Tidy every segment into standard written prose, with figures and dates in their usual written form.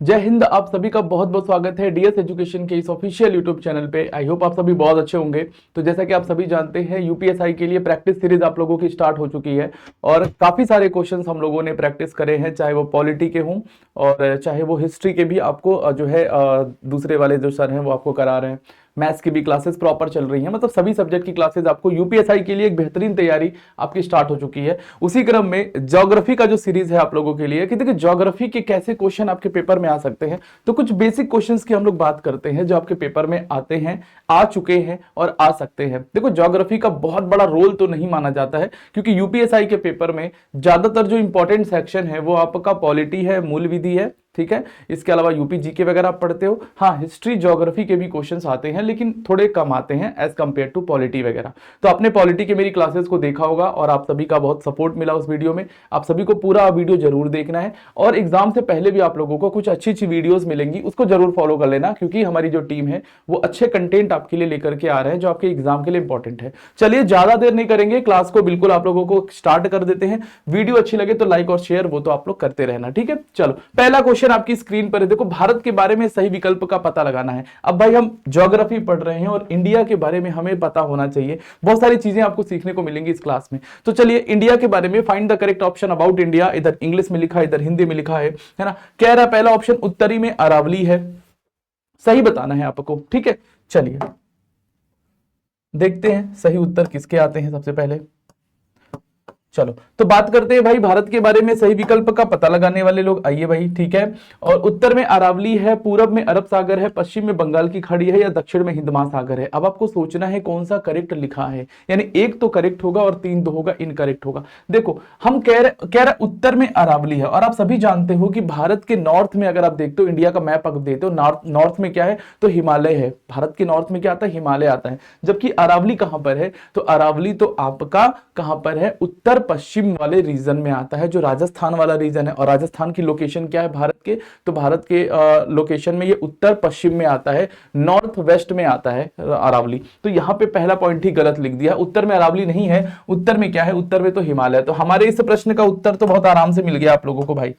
जय हिंद। आप सभी का बहुत बहुत स्वागत है डीएस एजुकेशन के इस ऑफिशियल यूट्यूब चैनल पे। आई होप आप सभी बहुत अच्छे होंगे। तो जैसा कि आप सभी जानते हैं, यूपीएसआई के लिए प्रैक्टिस सीरीज आप लोगों की स्टार्ट हो चुकी है और काफी सारे क्वेश्चंस हम लोगों ने प्रैक्टिस करे हैं, चाहे वो पॉलिटी के हों और चाहे वो हिस्ट्री के भी। आपको जो है दूसरे वाले जो सर हैं वो आपको करा रहे हैं। मैथ्स की भी क्लासेस प्रॉपर चल रही हैं, मतलब सभी सब्जेक्ट की क्लासेस आपको यूपीएसआई के लिए एक बेहतरीन तैयारी आपकी स्टार्ट हो चुकी है। उसी क्रम में ज्योग्राफी का जो सीरीज है आप लोगों के लिए कि देखिए ज्योग्राफी के कैसे क्वेश्चन आपके पेपर में आ सकते हैं। तो कुछ बेसिक क्वेश्चंस की हम लोग बात करते हैं जो आपके पेपर में आते हैं, आ चुके हैं और आ सकते हैं। देखो ज्योग्राफी का बहुत बड़ा रोल तो नहीं माना जाता है, क्योंकि यूपीएसआई के पेपर में ज्यादातर जो इंपॉर्टेंट सेक्शन है वो आपका पॉलिटी है, मूल विधि है, ठीक है। इसके अलावा यूपी जीके वगैरह आप पढ़ते हो। हाँ, हिस्ट्री ज्योग्राफी के भी क्वेश्चंस आते हैं, लेकिन थोड़े कम आते हैं एज कंपेयर टू पॉलिटी वगैरह। तो आपने पॉलिटी के मेरी क्लासेस को देखा होगा और आप सभी का बहुत सपोर्ट मिला उस वीडियो में। आप सभी को पूरा वीडियो जरूर देखना है और एग्जाम से पहले भी आप लोगों को कुछ अच्छी अच्छी वीडियोस मिलेंगी, उसको जरूर फॉलो कर लेना, क्योंकि हमारी जो टीम है वो अच्छे कंटेंट आपके लिए लेकर के आ रहे हैं जो आपके एग्जाम के लिए इंपॉर्टेंट है। चलिए ज्यादा देर नहीं करेंगे, क्लास को बिल्कुल आप लोगों को स्टार्ट कर देते हैं। वीडियो अच्छी लगे तो लाइक और शेयर वो तो आप लोग करते रहना, ठीक है। चलो, पहला क्वेश्चन आपकी स्क्रीन पर है। देखो, भारत के बारे में सही विकल्प का पता लगाना है। अब भाई हम ज्योग्राफी पढ़ रहे हैं और इंडिया के बारे में हमें पता होना चाहिए। बहुत सारी चीजें आपको सीखने को मिलेंगी इस क्लास में। तो चलिए इंडिया के बारे में find the correct option about India. इधर इंग्लिश में लिखा है, इधर हिंदी में लिखा है ना। कह रहा है पहला ऑप्शन उत्तरी में अरावली है, सही बताना है आपको, ठीक है। चलिए देखते हैं सही उत्तर किसके आते हैं सबसे पहले। चलो तो बात करते हैं भाई भारत के बारे में सही विकल्प का पता लगाने वाले लोग। आइए भाई, ठीक है। और उत्तर में अरावली है, पूरब में अरब सागर है, पश्चिम में बंगाल की खाड़ी है या दक्षिण में हिंद महासागर है। अब आपको सोचना है कौन सा करेक्ट लिखा है, यानी एक तो करेक्ट होगा और तीन दो होगा इनकरेक्ट होगा। देखो हम कह रहे उत्तर में अरावली है, और आप सभी जानते हो कि भारत के नॉर्थ में अगर आप देखते हो, इंडिया का मैप अगर देखते हो, नॉर्थ में क्या है तो हिमालय है। भारत के नॉर्थ में क्या आता है, हिमालय आता है। जबकि अरावली कहां पर है, तो अरावली तो आपका कहां पर है, उत्तर पश्चिम वाले रीजन में आता है, जो राजस्थान वाला रीजन है। और राजस्थान की लोकेशन क्या है भारत के, तो भारत के लोकेशन में ये उत्तर पश्चिम में आता है, नॉर्थ वेस्ट में आता है अरावली। तो यहां पे पहला पॉइंट ही गलत लिख दिया, उत्तर में अरावली नहीं है। उत्तर में क्या है, उत्तर में तो हिमालय। तो हमारे इस प्रश्न का उत्तर तो बहुत आराम से मिल गया आप लोगों को भाई,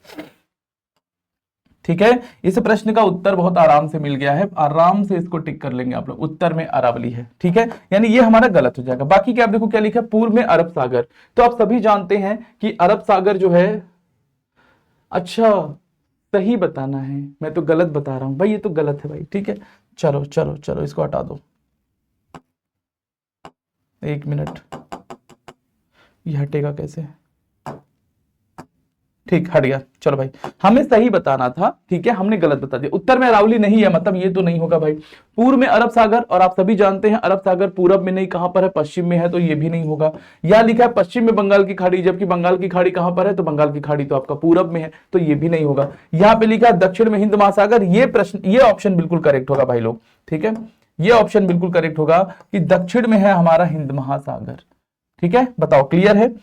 ठीक है। इस प्रश्न का उत्तर बहुत आराम से मिल गया है, आराम से इसको टिक कर लेंगे आप लोग। उत्तर में अरावली है, ठीक है, यानी ये हमारा गलत हो जाएगा। बाकी क्या आप देखो क्या लिखा है, पूर्व में अरब सागर। तो आप सभी जानते हैं कि अरब सागर जो है, अच्छा सही बताना है, मैं तो गलत बता रहा हूं भाई, ये तो गलत है भाई, ठीक है। चलो चलो चलो इसको हटा दो, एक मिनट, ये हटेगा कैसे, ठीक हट गया। चलो भाई, हमें सही बताना था, ठीक है, हमने गलत बता दिया। उत्तर में अरावली नहीं है, मतलब ये तो नहीं होगा भाई। पूर्व में अरब सागर, और आप सभी जानते हैं अरब सागर पूरब में नहीं, कहां पर है, पश्चिम में है, तो ये भी नहीं होगा। यहां लिखा है पश्चिम में बंगाल की खाड़ी, जबकि बंगाल की खाड़ी कहां पर है, तो बंगाल की खाड़ी तो आपका पूरब में है, तो ये भी नहीं होगा। यहां पे लिखा है दक्षिण में हिंद महासागर, ये प्रश्न, ये ऑप्शन बिल्कुल करेक्ट होगा भाई लोग, ठीक है। ये ऑप्शन बिल्कुल करेक्ट होगा कि दक्षिण में है हमारा हिंद महासागर, ठीक है। बताओ क्लियर है।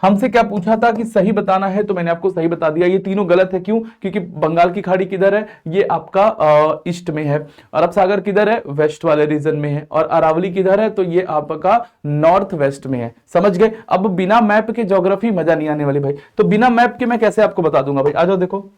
हमसे क्या पूछा था कि सही बताना है, तो मैंने आपको सही बता दिया। ये तीनों गलत है, क्यों, क्योंकि बंगाल की खाड़ी किधर है, ये आपका ईस्ट में है। अरब सागर किधर है, वेस्ट वाले रीजन में है। और अरावली किधर है, तो ये आपका नॉर्थ वेस्ट में है। समझ गए। अब बिना मैप के ज्योग्राफी मजा नहीं आने वाली भाई, तो बिना मैप के मैं कैसे आपको बता दूंगा भाई। आ जाओ, देखो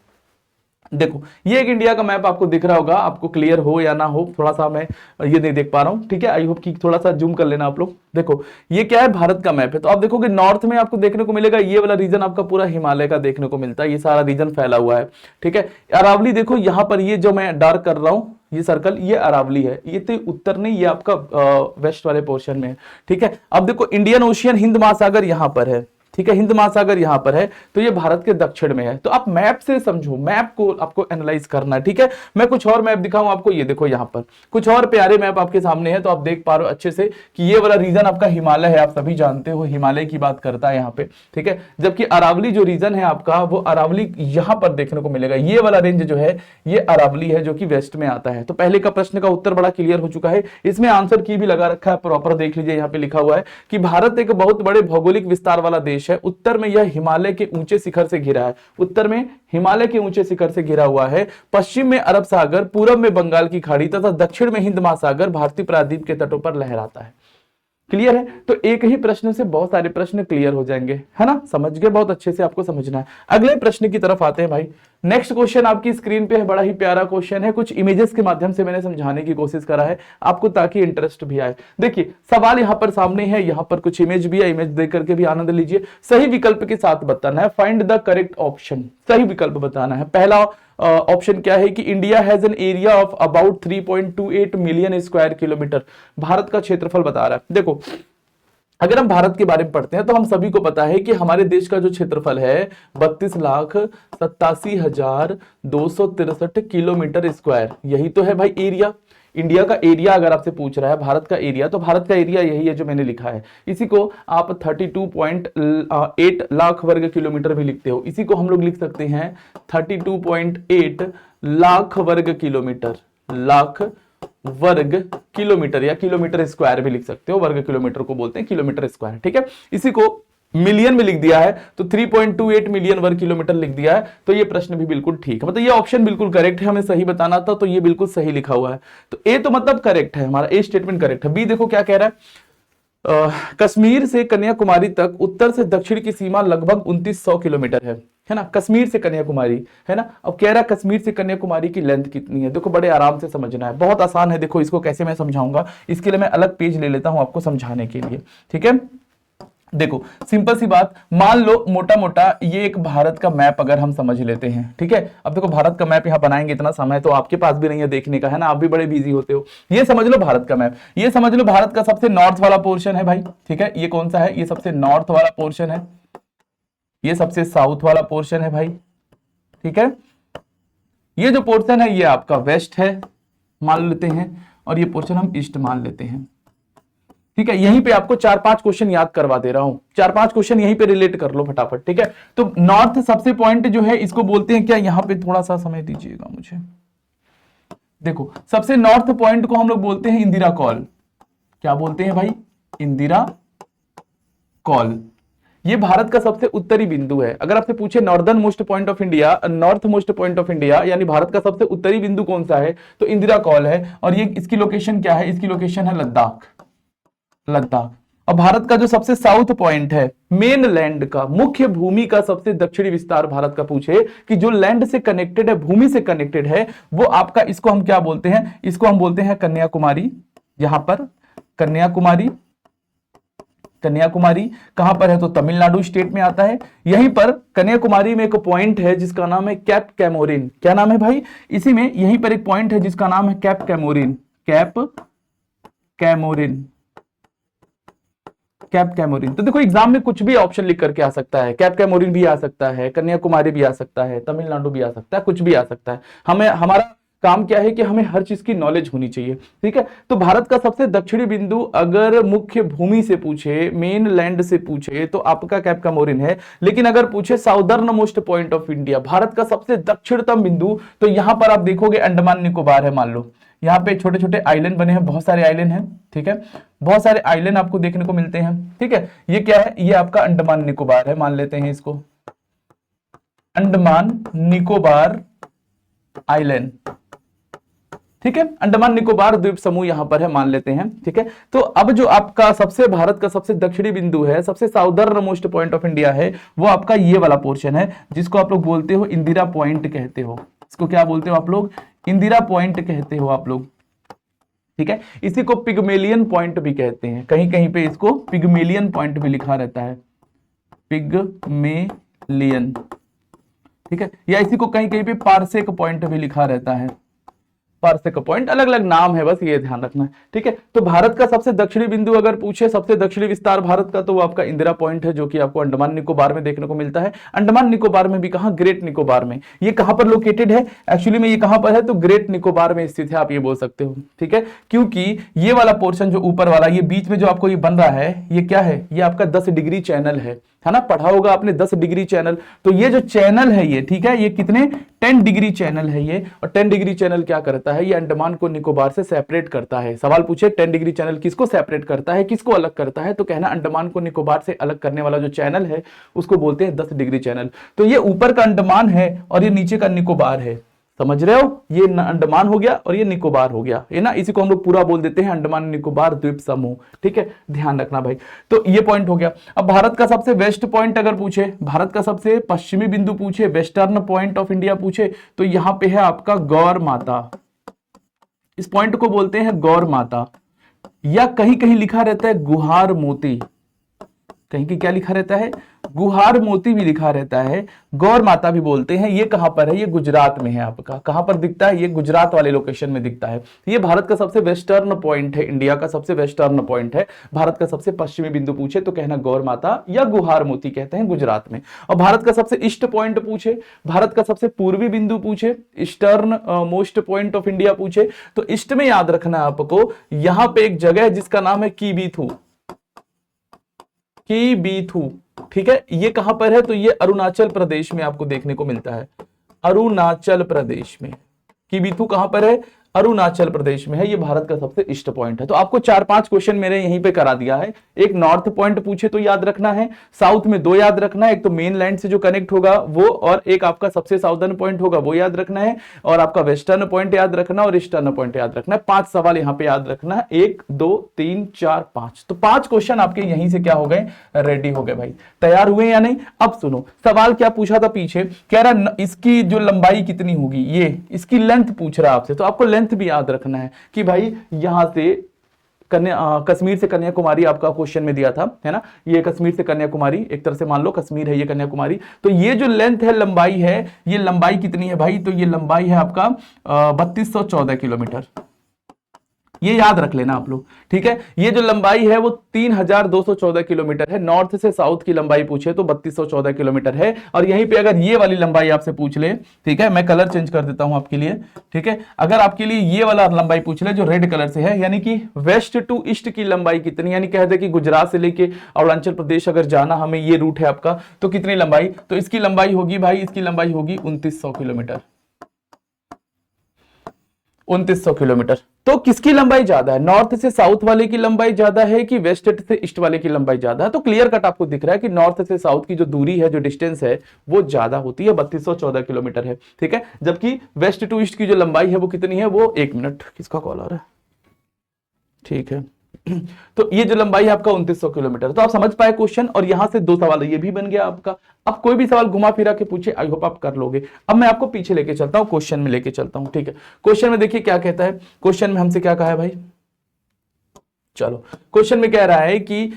देखो, ये एक इंडिया का मैप आपको दिख रहा होगा, आपको क्लियर हो या ना हो, थोड़ा सा मैं ये नहीं देख पा रहा हूं, ठीक है। आई होप कि थोड़ा सा जूम कर लेना आप लोग। देखो ये क्या है, भारत का मैप है। तो आप देखोगे नॉर्थ में आपको देखने को मिलेगा ये वाला रीजन आपका पूरा हिमालय का देखने को मिलता है, ये सारा रीजन फैला हुआ है, ठीक है। अरावली देखो यहां पर, ये जो मैं डार्क कर रहा हूं ये सर्कल, ये अरावली है। ये तो उत्तर नहीं, ये आपका वेस्ट वाले पोर्शन में है, ठीक है। अब देखो इंडियन ओशियन, हिंद महासागर यहां पर है, ठीक है, हिंद महासागर यहां पर है, तो ये भारत के दक्षिण में है। तो आप मैप से समझो, मैप को आपको एनालाइज करना है, ठीक है। मैं कुछ और मैप दिखाऊं आपको, ये देखो यहां पर कुछ और प्यारे मैप आपके सामने है, तो आप देख पा रहे हो अच्छे से कि ये वाला रीजन आपका हिमालय है। आप सभी जानते हो हिमालय की बात करता है यहाँ पे, ठीक है। जबकि अरावली जो रीजन है आपका, वो अरावली यहां पर देखने को मिलेगा। ये वाला रेंज जो है ये अरावली है, जो कि वेस्ट में आता है। तो पहले का प्रश्न का उत्तर बड़ा क्लियर हो चुका है। इसमें आंसर की भी लगा रखा है, प्रॉपर देख लीजिए, यहाँ पे लिखा हुआ है कि भारत एक बहुत बड़े भौगोलिक विस्तार वाला देश है। उत्तर में यह हिमालय के ऊंचे शिखर से घिरा है, उत्तर में हिमालय के ऊंचे शिखर से घिरा हुआ है। पश्चिम में अरब सागर, पूरब में बंगाल की खाड़ी तथा दक्षिण में हिंद महासागर भारतीय प्रायद्वीप के तटों पर लहराता है। क्लियर है? तो एक ही प्रश्न से बहुत सारे प्रश्न क्लियर हो जाएंगे, है ना? समझ गए? बहुत अच्छे से आपको समझना है। अगले प्रश्न की तरफ आते हैं भाई। नेक्स्ट क्वेश्चन आपकी स्क्रीन पे है, बड़ा ही प्यारा क्वेश्चन है, कुछ इमेजेस के माध्यम से मैंने समझाने की कोशिश करा है आपको ताकि इंटरेस्ट भी आए। देखिए सवाल यहाँ पर सामने है, यहाँ पर कुछ इमेज भी है, इमेज देख करके भी आनंद लीजिए। सही विकल्प के साथ बताना है, फाइंड द करेक्ट ऑप्शन, सही विकल्प बताना है। पहला ऑप्शन क्या है कि India has an area of about 3.28 million square kilometre. Bharat का क्षेत्रफल बता रहा है। देखो अगर हम भारत के बारे में पढ़ते हैं तो हम सभी को पता है कि हमारे देश का जो क्षेत्रफल है 32,87,263 किलोमीटर स्क्वायर, यही तो है भाई एरिया। इंडिया का एरिया अगर आपसे पूछ रहा है, भारत का एरिया, तो भारत का एरिया यही है जो मैंने लिखा है। इसी को आप 32.8 लाख वर्ग किलोमीटर भी लिखते हो, इसी को हम लोग लिख सकते हैं 32.8 लाख वर्ग किलोमीटर, लाख वर्ग किलोमीटर, या किलोमीटर स्क्वायर भी लिख सकते हो, वर्ग किलोमीटर को बोलते हैं किलोमीटर स्क्वायर, ठीक है। इसी को मिलियन में लिख दिया है तो 3.28 मिलियन वर्ग किलोमीटर लिख दिया है, तो ये प्रश्न भी बिल्कुल ठीक है, मतलब ये ऑप्शन बिल्कुल करेक्ट है, हमें सही बताना था तो ये बिल्कुल सही लिखा हुआ है। तो ए तो मतलब करेक्ट है, हमारा ए स्टेटमेंट करेक्ट है। बी देखो क्या कह रहा है, कश्मीर से कन्याकुमारी तक उत्तर से दक्षिण की सीमा लगभग 2900 किलोमीटर है ना, कश्मीर से कन्याकुमारी, है ना। अब कह रहा है कश्मीर से कन्याकुमारी की लेंथ कितनी है, देखो बड़े आराम से समझना है, बहुत आसान है। देखो इसको कैसे मैं समझाऊंगा, इसके लिए मैं अलग पेज ले लेता हूं आपको समझाने के लिए, ठीक है। देखो सिंपल सी बात, मान लो मोटा मोटा ये एक भारत का मैप अगर हम समझ लेते हैं, ठीक है। अब देखो भारत का मैप यहाँ बनाएंगे, इतना समय तो आपके पास भी नहीं है देखने का, है ना, आप भी बड़े बिजी होते हो। ये समझ लो भारत का मैप, ये समझ लो भारत का सबसे नॉर्थ वाला पोर्शन है भाई, ठीक है। ये कौन सा है, ये सबसे नॉर्थ वाला पोर्शन है, ये सबसे साउथ वाला पोर्शन है भाई, ठीक है। ये जो पोर्शन है ये आपका वेस्ट है मान लेते हैं, और ये पोर्शन हम ईस्ट मान लेते हैं, ठीक है। यहीं पे आपको 4-5 क्वेश्चन याद करवा दे रहा हूं, 4-5 क्वेश्चन यहीं पे रिलेट कर लो फटाफट, ठीक है। तो नॉर्थ सबसे पॉइंट जो है इसको बोलते हैं क्या, यहां पे थोड़ा सा समय दीजिएगा मुझे। देखो सबसे नॉर्थ पॉइंट को हम लोग बोलते हैं इंदिरा कॉल, क्या बोलते हैं भाई, इंदिरा कॉल। ये भारत का सबसे उत्तरी बिंदु है। अगर आपसे पूछे northern most point of India, north most point of India, यानी भारत का सबसे उत्तरी बिंदु कौन सा है, तो इंदिरा कॉल है। और ये इसकी लोकेशन क्या है, इसकी लोकेशन है लद्दाख, लद्दाख। और भारत का जो सबसे साउथ पॉइंट है, मेन लैंड का, मुख्य भूमि का सबसे दक्षिणी विस्तार भारत का पूछे कि जो लैंड से कनेक्टेड है, भूमि से कनेक्टेड है, वो आपका, इसको हम क्या बोलते हैं, इसको हम बोलते हैं कन्याकुमारी। यहां पर कन्याकुमारी, कन्याकुमारी कहां पर है, तो तमिलनाडु स्टेट में आता है। यहीं पर कन्याकुमारी में एक पॉइंट है जिसका नाम है कैप कैमोरिन, क्या नाम है भाई, इसी में यहीं पर एक पॉइंट है जिसका नाम है cap Comorin, cap Comorin, cap Comorin. तो देखो एग्जाम में कुछ भी ऑप्शन लिख करके आ सकता है, कैप कैमोरिन भी आ सकता है, कन्याकुमारी भी आ सकता है, तमिलनाडु भी आ सकता है, कुछ भी आ सकता है। हमें, हमारा काम क्या है कि हमें हर चीज की नॉलेज होनी चाहिए, ठीक है। तो भारत का सबसे दक्षिणी बिंदु अगर मुख्य भूमि से पूछे, मेन लैंड से पूछे, तो आपका कैप कैमोरिन है। लेकिन अगर पूछे southern most point of India, Bharat का सबसे दक्षिणतम बिंदु, तो यहां पर आप देखोगे अंडमान निकोबार है। मान लो यहाँ पे छोटे छोटे आइलैंड बने हैं, बहुत सारे आइलैंड हैं, ठीक है, बहुत सारे आइलैंड आपको देखने को मिलते हैं, ठीक है। ये क्या है, ये आपका अंडमान निकोबार है, मान लेते हैं इसको अंडमान निकोबार आइलैंड, ठीक है। अंडमान निकोबार द्वीप समूह यहां पर है, मान लेते हैं, ठीक है। तो अब जो आपका सबसे, भारत का सबसे दक्षिणी बिंदु है, सबसे southern most point of India है, वो आपका ये वाला पोर्शन है जिसको आप लोग बोलते हो इंदिरा पॉइंट कहते हो। इसको क्या बोलते हो आप लोग, इंदिरा पॉइंट कहते हो आप लोग, ठीक है। इसी को पिगमेलियन पॉइंट भी कहते हैं, कहीं कहीं पे इसको पिगमेलियन पॉइंट भी लिखा रहता है, पिगमेलियन, ठीक है। या इसी को कहीं कहीं पे पार्सेक पॉइंट भी लिखा रहता है, पार्सेक पॉइंट, अलग अलग नाम है, बस ये ध्यान रखना है, ठीक है। तो भारत का सबसे दक्षिणी बिंदु अगर पूछे, सबसे दक्षिणी विस्तार भारत का, तो वो आपका इंदिरा पॉइंट है, जो कि आपको अंडमान निकोबार में देखने को मिलता है। अंडमान निकोबार में भी कहां, ग्रेट निकोबार में। ये कहां पर लोकेटेड है, एक्चुअली में ये कहां पर है, तो ग्रेट निकोबार में स्थित है, आप ये बोल सकते हो, ठीक है। क्योंकि ये वाला पोर्शन जो ऊपर वाला, ये बीच में जो आपको ये बन रहा है, ये क्या है, ये आपका 10 डिग्री चैनल है ना, पढ़ा होगा आपने 10 डिग्री चैनल। तो ये जो चैनल है ये, ठीक है, ये कितने, 10 डिग्री चैनल है ये। और 10 डिग्री चैनल क्या करता है, ये अंडमान को निकोबार से सेपरेट करता है। सवाल पूछे 10 डिग्री चैनल किसको सेपरेट करता है, किसको अलग करता है, तो कहना अंडमान को निकोबार से अलग करने वाला जो चैनल है उसको बोलते हैं 10 डिग्री चैनल। तो ये ऊपर का अंडमान है और ये नीचे का निकोबार है, समझ रहे हो, ये अंडमान हो गया और ये निकोबार हो गया, है ना, इसी को हम लोग पूरा बोल देते हैं अंडमान निकोबार द्वीप समूह, ठीक है, ध्यान रखना भाई। तो ये पॉइंट हो गया। अब भारत का सबसे वेस्ट पॉइंट अगर पूछे, भारत का सबसे पश्चिमी बिंदु पूछे, वेस्टर्न पॉइंट ऑफ इंडिया पूछे, तो यहां पे है आपका गौर माता, इस पॉइंट को बोलते हैं गौर माता, या कहीं कहीं लिखा रहता है गुहार मोती, कहीं की क्या लिखा रहता है, गुहार मोती भी लिखा रहता है, गौर माता भी बोलते हैं। ये कहां पर है, ये गुजरात में है आपका, कहां पर दिखता है, ये गुजरात वाले लोकेशन में दिखता है। ये भारत का सबसे वेस्टर्न पॉइंट है, इंडिया का सबसे वेस्टर्न पॉइंट है। भारत का सबसे पश्चिमी बिंदु पूछे तो कहना गौर माता या गुहार मोती कहते हैं गुजरात में। और भारत का सबसे ईस्ट पॉइंट पूछे, भारत का सबसे पूर्वी बिंदु पूछे, eastern most point of India पूछे, तो ईस्ट में याद रखना है आपको, यहां पे एक जगह है जिसका नाम है कीबीथू, कीबीथू, ठीक है। ये कहां पर है, तो ये अरुणाचल प्रदेश में आपको देखने को मिलता है, अरुणाचल प्रदेश में। कीबीथू कहां पर है, अरुणाचल प्रदेश में है। ये भारत का सबसे ईस्ट पॉइंट है। तो आपको 4-5 क्वेश्चन मेरे यहीं पे करा दिया है। एक नॉर्थ पॉइंट पूछे तो याद रखना है, साउथ में 2 याद रखना है, एक तो मेन लैंड से जो कनेक्ट होगा वो, और एक आपका सबसे साउदर्न पॉइंट होगा वो याद रखना है, और आपका वेस्टर्न पॉइंट याद रखना और ईस्टर्न पॉइंट याद रखना है। 5 सवाल यहां पे याद रखना है, 1 2 3 4 5। तो 5 क्वेश्चन आपके यहीं से क्या हो गए, रेडी हो गए भाई। तैयार हुए या नहीं? अब सुनो सवाल क्या पूछा था पीछे, कह रहा इसकी जो लंबाई कितनी होगी, ये इसकी लेंथ पूछ रहा है आपसे, तो आपको लेंथ भी याद रखना है कि भाई यहां से कश्मीर से कन्याकुमारी आपका क्वेश्चन में दिया था, है ना, ये कश्मीर से कन्याकुमारी, एक तरह से मान लो कश्मीर है ये कन्याकुमारी, तो ये जो लेंथ है, लंबाई है, ये लंबाई कितनी है भाई, तो ये लंबाई है आपका 3214 किलोमीटर। ये याद रख लेना आप लोग, ठीक है। ये जो लंबाई है वो 3214 किलोमीटर है। नॉर्थ से साउथ की लंबाई पूछे तो 3214 किलोमीटर है। और यहीं पे अगर ये वाली लंबाई आपसे पूछ ले, ठीक है, मैं कलर चेंज कर देता हूं आपके लिए, ठीक है, अगर आपके लिए ये वाला लंबाई पूछ ले जो रेड कलर से है, यानी कि वेस्ट टू ईस्ट की लंबाई कितनी, यानी कह दे कि गुजरात से लेके अरुणाचल प्रदेश अगर जाना हमें, ये रूट है आपका, तो कितनी लंबाई, तो इसकी लंबाई होगी भाई, इसकी लंबाई होगी 2900 किलोमीटर, 2900 किलोमीटर। तो किसकी लंबाई ज्यादा है, नॉर्थ से साउथ वाले की लंबाई ज्यादा है कि वेस्ट से ईस्ट वाले की लंबाई ज्यादा है? तो क्लियर कट आपको दिख रहा है कि नॉर्थ से साउथ की जो दूरी है, जो डिस्टेंस है, वो ज्यादा होती है, 3214 किलोमीटर है, ठीक है। जबकि वेस्ट टू ईस्ट की जो लंबाई है वो कितनी है, वो 1 मिनट, किसका कॉल आ रहा है, ठीक है। तो ये जो लंबाई है आपका 2900 किलोमीटर। तो आप समझ पाए क्वेश्चन, और यहां से 2 सवाल ये भी बन गया आपका। अब कोई भी सवाल घुमा फिरा के पूछे, आई होप आप कर लोगे। अब मैं आपको पीछे लेके चलता हूं, क्वेश्चन में लेके चलता हूं, ठीक है। क्वेश्चन में देखिए क्या कहता है, क्वेश्चन में हमसे क्या कहा है भाई, चलो क्वेश्चन में कह रहा है कि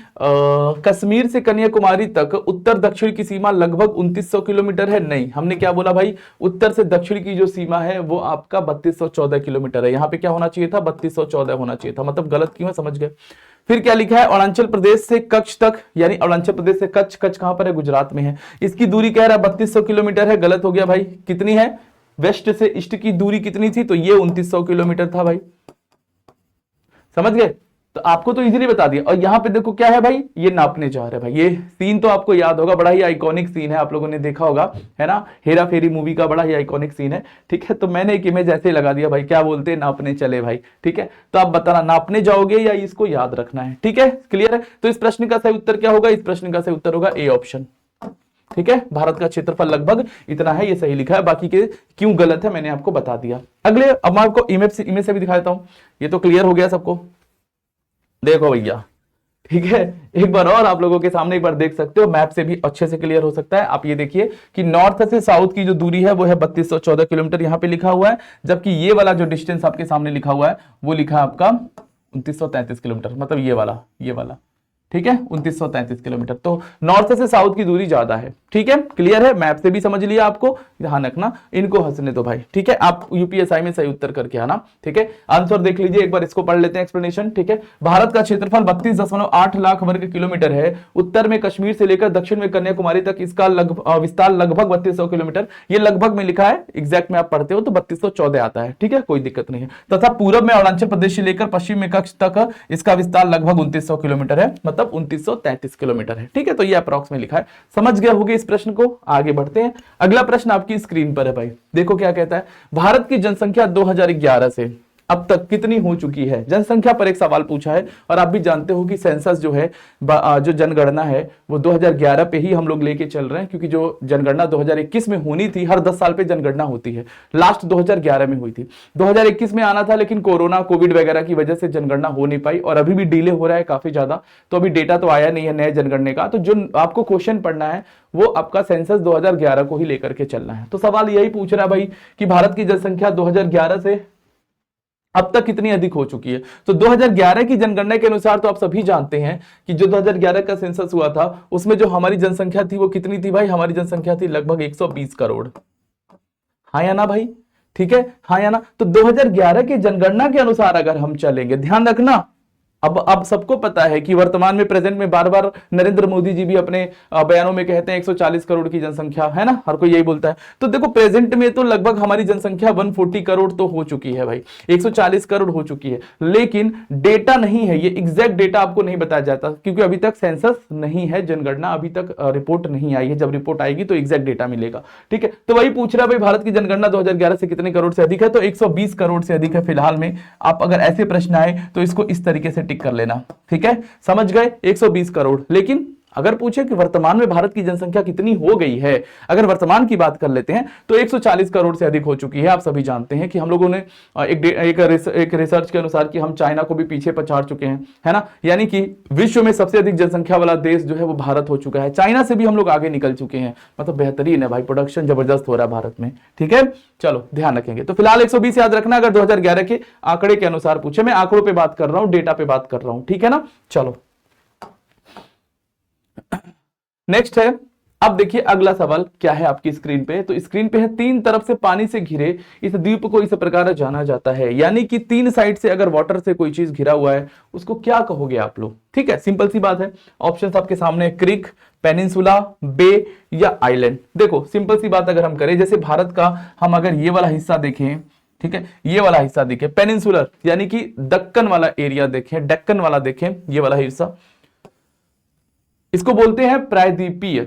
कश्मीर से कन्याकुमारी तक उत्तर दक्षिण की सीमा लगभग 2900 किलोमीटर है। नहीं, हमने क्या बोला भाई, उत्तर से दक्षिण की जो सीमा है वो आपका 3214 किलोमीटर है। यहां पे क्या होना चाहिए था, 3214 होना चाहिए था, मतलब गलत क्यों है, समझ गए। फिर क्या लिखा है, अरुणाचल प्रदेश से कच्छ तक, यानी अरुणाचल प्रदेश से कच्छ, कच्छ कहां पर है, गुजरात में है, इसकी दूरी कह रहा है 3200 किलोमीटर है। गलत हो गया भाई, कितनी है, वेस्ट से ईस्ट की दूरी कितनी थी, तो ये 2900 किलोमीटर था भाई, समझ गए। तो आपको तो इजीली बता दिया। और यहां पे देखो क्या है भाई, ये नापने जा रहे हैं भाई। ये सीन तो आपको याद होगा, बड़ा ही आइकॉनिक सीन है, आप लोगों ने देखा होगा, है ना, हेरा फेरी मूवी का बड़ा ही आइकॉनिक सीन है, ठीक है। तो मैंने एक इमेज ऐसे लगा दिया भाई, क्या बोलते हैं, नापने चले भाई, ठीक है। तो आप बताना नापने जाओगे या इसको याद रखना है, ठीक है, क्लियर है। तो इस प्रश्न का सही उत्तर क्या होगा, इस प्रश्न का सही उत्तर होगा ए ऑप्शन, ठीक है। भारत का क्षेत्रफल लगभग इतना है, ये सही लिखा है, बाकी के क्यों गलत है मैंने आपको बता दिया। अगले अब मैं आपको इमेज से भी दिखा देता हूं। ये तो क्लियर हो गया सबको, देखो भैया, ठीक है। एक बार और आप लोगों के सामने एक बार देख सकते हो, मैप से भी अच्छे से क्लियर हो सकता है। आप ये देखिए कि नॉर्थ से साउथ की जो दूरी है वो है 3214 किलोमीटर, यहां पे लिखा हुआ है। जबकि ये वाला जो डिस्टेंस आपके सामने लिखा हुआ है वो लिखा है आपका 2933 किलोमीटर, मतलब ये वाला, ठीक है, 2933 किलोमीटर। तो नॉर्थ से साउथ की दूरी ज्यादा है, ठीक है, क्लियर है। मैप से भी समझ लिया, आपको ध्यान रखना, इनको हंसने दो भाई, ठीक है। आप यूपीएसआई में सही उत्तर करके आना, ठीक है। आंसर देख लीजिए एक बार, इसको पढ़ लेते हैं एक्सप्लेनेशन, ठीक है। भारत का क्षेत्रफल 32.8 लाख वर्ग किलोमीटर है। उत्तर में कश्मीर से लेकर दक्षिण में कन्याकुमारी तक इसका विस्तार लगभग 3200 किलोमीटर। ये लगभग में लिखा है, एग्जैक्ट में आप पढ़ते हो तो 3214 आता है, ठीक है, कोई दिक्कत नहीं है। तथा पूर्व में अरुणाचल प्रदेश से लेकर पश्चिम में कच्छ तक इसका विस्तार लगभग 2900 किलोमीटर है, मतलब 2933 किलोमीटर है, ठीक है। तो ये अप्रॉक्स में लिखा है, समझ गए होंगे इस प्रश्न को। आगे बढ़ते हैं, अगला प्रश्न आपकी स्क्रीन पर है भाई। देखो क्या कहता है, भारत की जनसंख्या 2011 से अब तक कितनी हो चुकी है? जनसंख्या पर एक सवाल पूछा है। और आप भी जानते हो कि सेंसस जो है, जो जनगणना है, वो 2011 पे ही हम लोग लेके चल रहे हैं, क्योंकि जो जनगणना 2021 में होनी थी, हर 10 साल पे जनगणना होती है, लास्ट 2011 में हुई थी, 2021 में आना था, लेकिन कोरोना कोविड वगैरह की वजह से जनगणना हो नहीं पाई, और अभी भी डिले हो रहा है काफी ज्यादा। तो अभी डेटा तो आया नहीं है नए जनगणने का। तो जो आपको क्वेश्चन पढ़ना है वो आपका सेंसस 2011 को ही लेकर के चलना है। तो सवाल यही पूछ रहा है भाई कि भारत की जनसंख्या 2011 से अब तक कितनी अधिक हो चुकी है। तो 2011 की जनगणना के अनुसार तो आप सभी जानते हैं कि जो 2011 का सेंसस हुआ था, उसमें जो हमारी जनसंख्या थी वो कितनी थी भाई? हमारी जनसंख्या थी लगभग 120 करोड़। हाँ या ना भाई? ठीक है, हाँ या ना? तो 2011 की जनगणना के अनुसार अगर हम चलेंगे, ध्यान रखना, अब सबको पता है कि वर्तमान में, प्रेजेंट में, बार बार नरेंद्र मोदी जी भी अपने बयानों में कहते हैं 140 करोड़ की जनसंख्या है ना, हर कोई यही बोलता है। तो देखो प्रेजेंट में तो लगभग हमारी जनसंख्या 140 करोड़ तो हो चुकी है भाई, 140 करोड़ हो चुकी है, लेकिन डेटा नहीं है, ये एग्जैक्ट डेटा आपको नहीं बताया जाता, क्योंकि अभी तक सेंसस नहीं है, जनगणना अभी तक रिपोर्ट नहीं आई है। जब रिपोर्ट आएगी तो एग्जैक्ट डेटा मिलेगा। ठीक है, तो वही पूछ रहा भाई भारत की जनगणना 2011 से कितने करोड़ से अधिक है? तो 120 करोड़ से अधिक है फिलहाल में। आप अगर ऐसे प्रश्न आए तो इसको इस तरीके से टिक कर लेना। ठीक है, समझ गए? 120 करोड़। लेकिन अगर पूछे कि वर्तमान में भारत की जनसंख्या कितनी हो गई है, अगर वर्तमान की बात कर लेते हैं तो 140 करोड़ से अधिक हो चुकी है। आप सभी जानते हैं कि हम लोगों ने एक रिसर्च के अनुसार कि हम चाइना को भी पीछे पछाड़ चुके हैं, है ना, यानी कि विश्व में सबसे अधिक जनसंख्या वाला देश जो है वो भारत हो चुका है। चाइना से भी हम लोग आगे निकल चुके हैं, मतलब बेहतरीन है भाई, प्रोडक्शन जबरदस्त हो रहा है भारत में। ठीक है, चलो ध्यान रखेंगे। तो फिलहाल 120 याद रखना, अगर 2011 के आंकड़े के अनुसार पूछे। मैं आंकड़ों पे बात कर रहा हूं, डेटा पे बात कर रहा हूं, ठीक है ना। चलो नेक्स्ट है, अब देखिए अगला सवाल क्या है आपकी स्क्रीन पे। तो स्क्रीन पे है, तीन तरफ से पानी से घिरे इस द्वीप को इस प्रकार जाना जाता है, यानी कि तीन साइड से अगर वाटर से कोई चीज घिरा हुआ है उसको क्या कहोगे आप लोग? ठीक है, सिंपल सी बात है, ऑप्शंस आपके सामने, क्रिक, पेनिनसुला, बे या आइलैंड। देखो सिंपल सी बात अगर हम करें, जैसे भारत का हम अगर ये वाला हिस्सा देखें, ठीक है, ये वाला हिस्सा देखें, पेनिनसुलर यानी कि दक्कन वाला एरिया देखें, डेक्कन वाला देखें, ये वाला हिस्सा, इसको बोलते हैं प्रायद्वीपीय।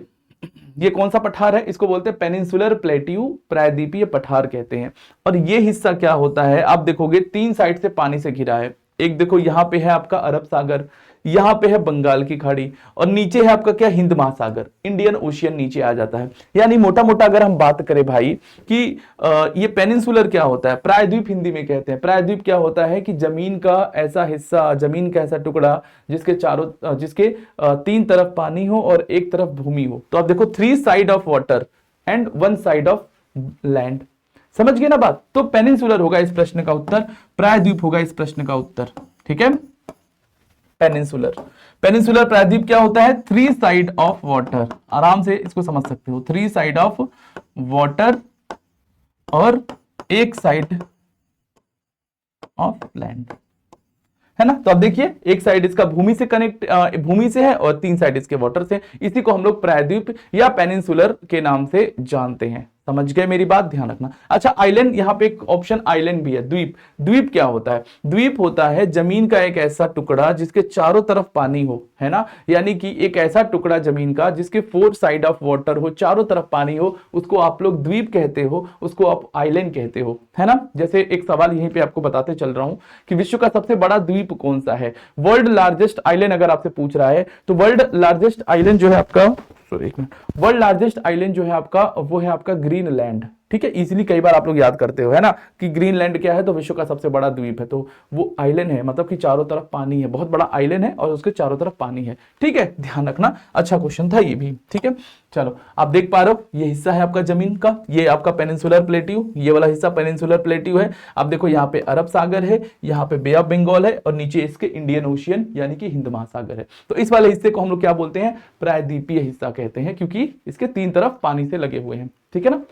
ये कौन सा पठार है? इसको बोलते हैं पेनिनसुलर प्लेट्यू, प्रायद्वीपीय पठार कहते हैं। और ये हिस्सा क्या होता है, आप देखोगे तीन साइड से पानी से घिरा है। एक देखो यहां पे है आपका अरब सागर, यहां पे है बंगाल की खाड़ी, और नीचे है आपका क्या? हिंद महासागर, इंडियन ओशियन नीचे आ जाता है। यानी मोटा मोटा अगर हम बात करें भाई कि ये पेनिनसुलर क्या होता है, प्रायद्वीप हिंदी में कहते हैं। प्रायद्वीप क्या होता है कि जमीन का ऐसा हिस्सा, जमीन का ऐसा टुकड़ा जिसके तीन तरफ पानी हो और एक तरफ भूमि हो। तो आप देखो, 3 side of water and 1 side of land. समझ गए ना बात? तो पेनिनसुलर होगा इस प्रश्न का उत्तर, प्रायद्वीप होगा इस प्रश्न का उत्तर। ठीक है, पेनिनसुलर प्रायद्वीप क्या होता है? 3 साइड ऑफ वाटर, आराम से इसको समझ सकते हो, 3 साइड ऑफ वाटर और 1 साइड ऑफ लैंड, है ना। तो अब देखिए, एक साइड इसका भूमि से कनेक्ट, भूमि से है, और 3 साइड इसके वाटर से। इसी को हम लोग प्रायद्वीप या पेनिनसुलर के नाम से जानते हैं। समझ गए मेरी बात? ध्यान रखना। अच्छा, आइलैंड, यहाँ पे एक ऑप्शन आइलैंड भी है। द्वीप, द्वीप क्या होता है? द्वीप होता है जमीन का एक ऐसा टुकड़ा जिसके चारों तरफ पानी हो, है ना, यानी कि एक ऐसा टुकड़ा जमीन का जिसके 4 साइड ऑफ वाटर हो, चारों तरफ पानी हो, उसको आप लोग द्वीप कहते हो, उसको आप आइलैंड कहते हो, है ना। जैसे एक सवाल यहीं पे आपको बताते चल रहा हूं कि विश्व का सबसे बड़ा द्वीप कौन सा है? वर्ल्ड लार्जेस्ट आइलैंड अगर आपसे पूछ रहा है तो वर्ल्ड लार्जेस्ट आइलैंड जो है आपका, वर्ल्ड लार्जेस्ट आइलैंड जो है आपका, वो है आपका ग्रीनलैंड। ठीक है, इजीली कई बार आप लोग याद करते हो, है ना, कि ग्रीनलैंड क्या है? तो विश्व का सबसे बड़ा द्वीप है। तो वो आइलैंड है, मतलब कि चारों तरफ पानी है, बहुत बड़ा आइलैंड है और उसके चारों तरफ पानी है। ठीक है, ध्यान रखना, अच्छा क्वेश्चन था ये भी। ठीक है, चलो आप देख पा रहे हो, ये हिस्सा है आपका जमीन का, ये आपका पेनिनसुलर प्लेट्यू, ये वाला हिस्सा पेनिनसुलर प्लेट्यू है। आप देखो यहाँ पे अरब सागर है, यहाँ पे बे ऑफ बंगाल है, और नीचे इसके इंडियन ओशियन यानी कि हिंद महासागर है। तो इस वाले हिस्से को हम लोग क्या बोलते हैं? प्रायद्वीपीय हिस्सा कहते हैं, क्योंकि इसके 3 तरफ पानी से लगे हुए हैं। ठीक है ना।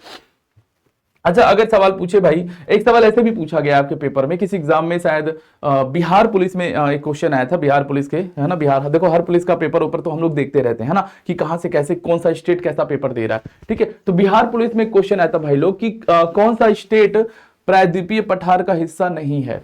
अच्छा, अगर सवाल पूछे भाई, एक सवाल ऐसे भी पूछा गया आपके पेपर में, किसी एग्जाम में शायद बिहार पुलिस में एक क्वेश्चन आया था, बिहार पुलिस के, है ना। बिहार, देखो हर पुलिस का पेपर ऊपर तो हम लोग देखते रहते हैं, है ना, कि कहां से कैसे, कौन सा स्टेट कैसा पेपर दे रहा है। ठीक है, तो बिहार पुलिस में क्वेश्चन आया था भाई लोग कि कौन सा स्टेट प्रायद्वीपीय पठार का हिस्सा नहीं है।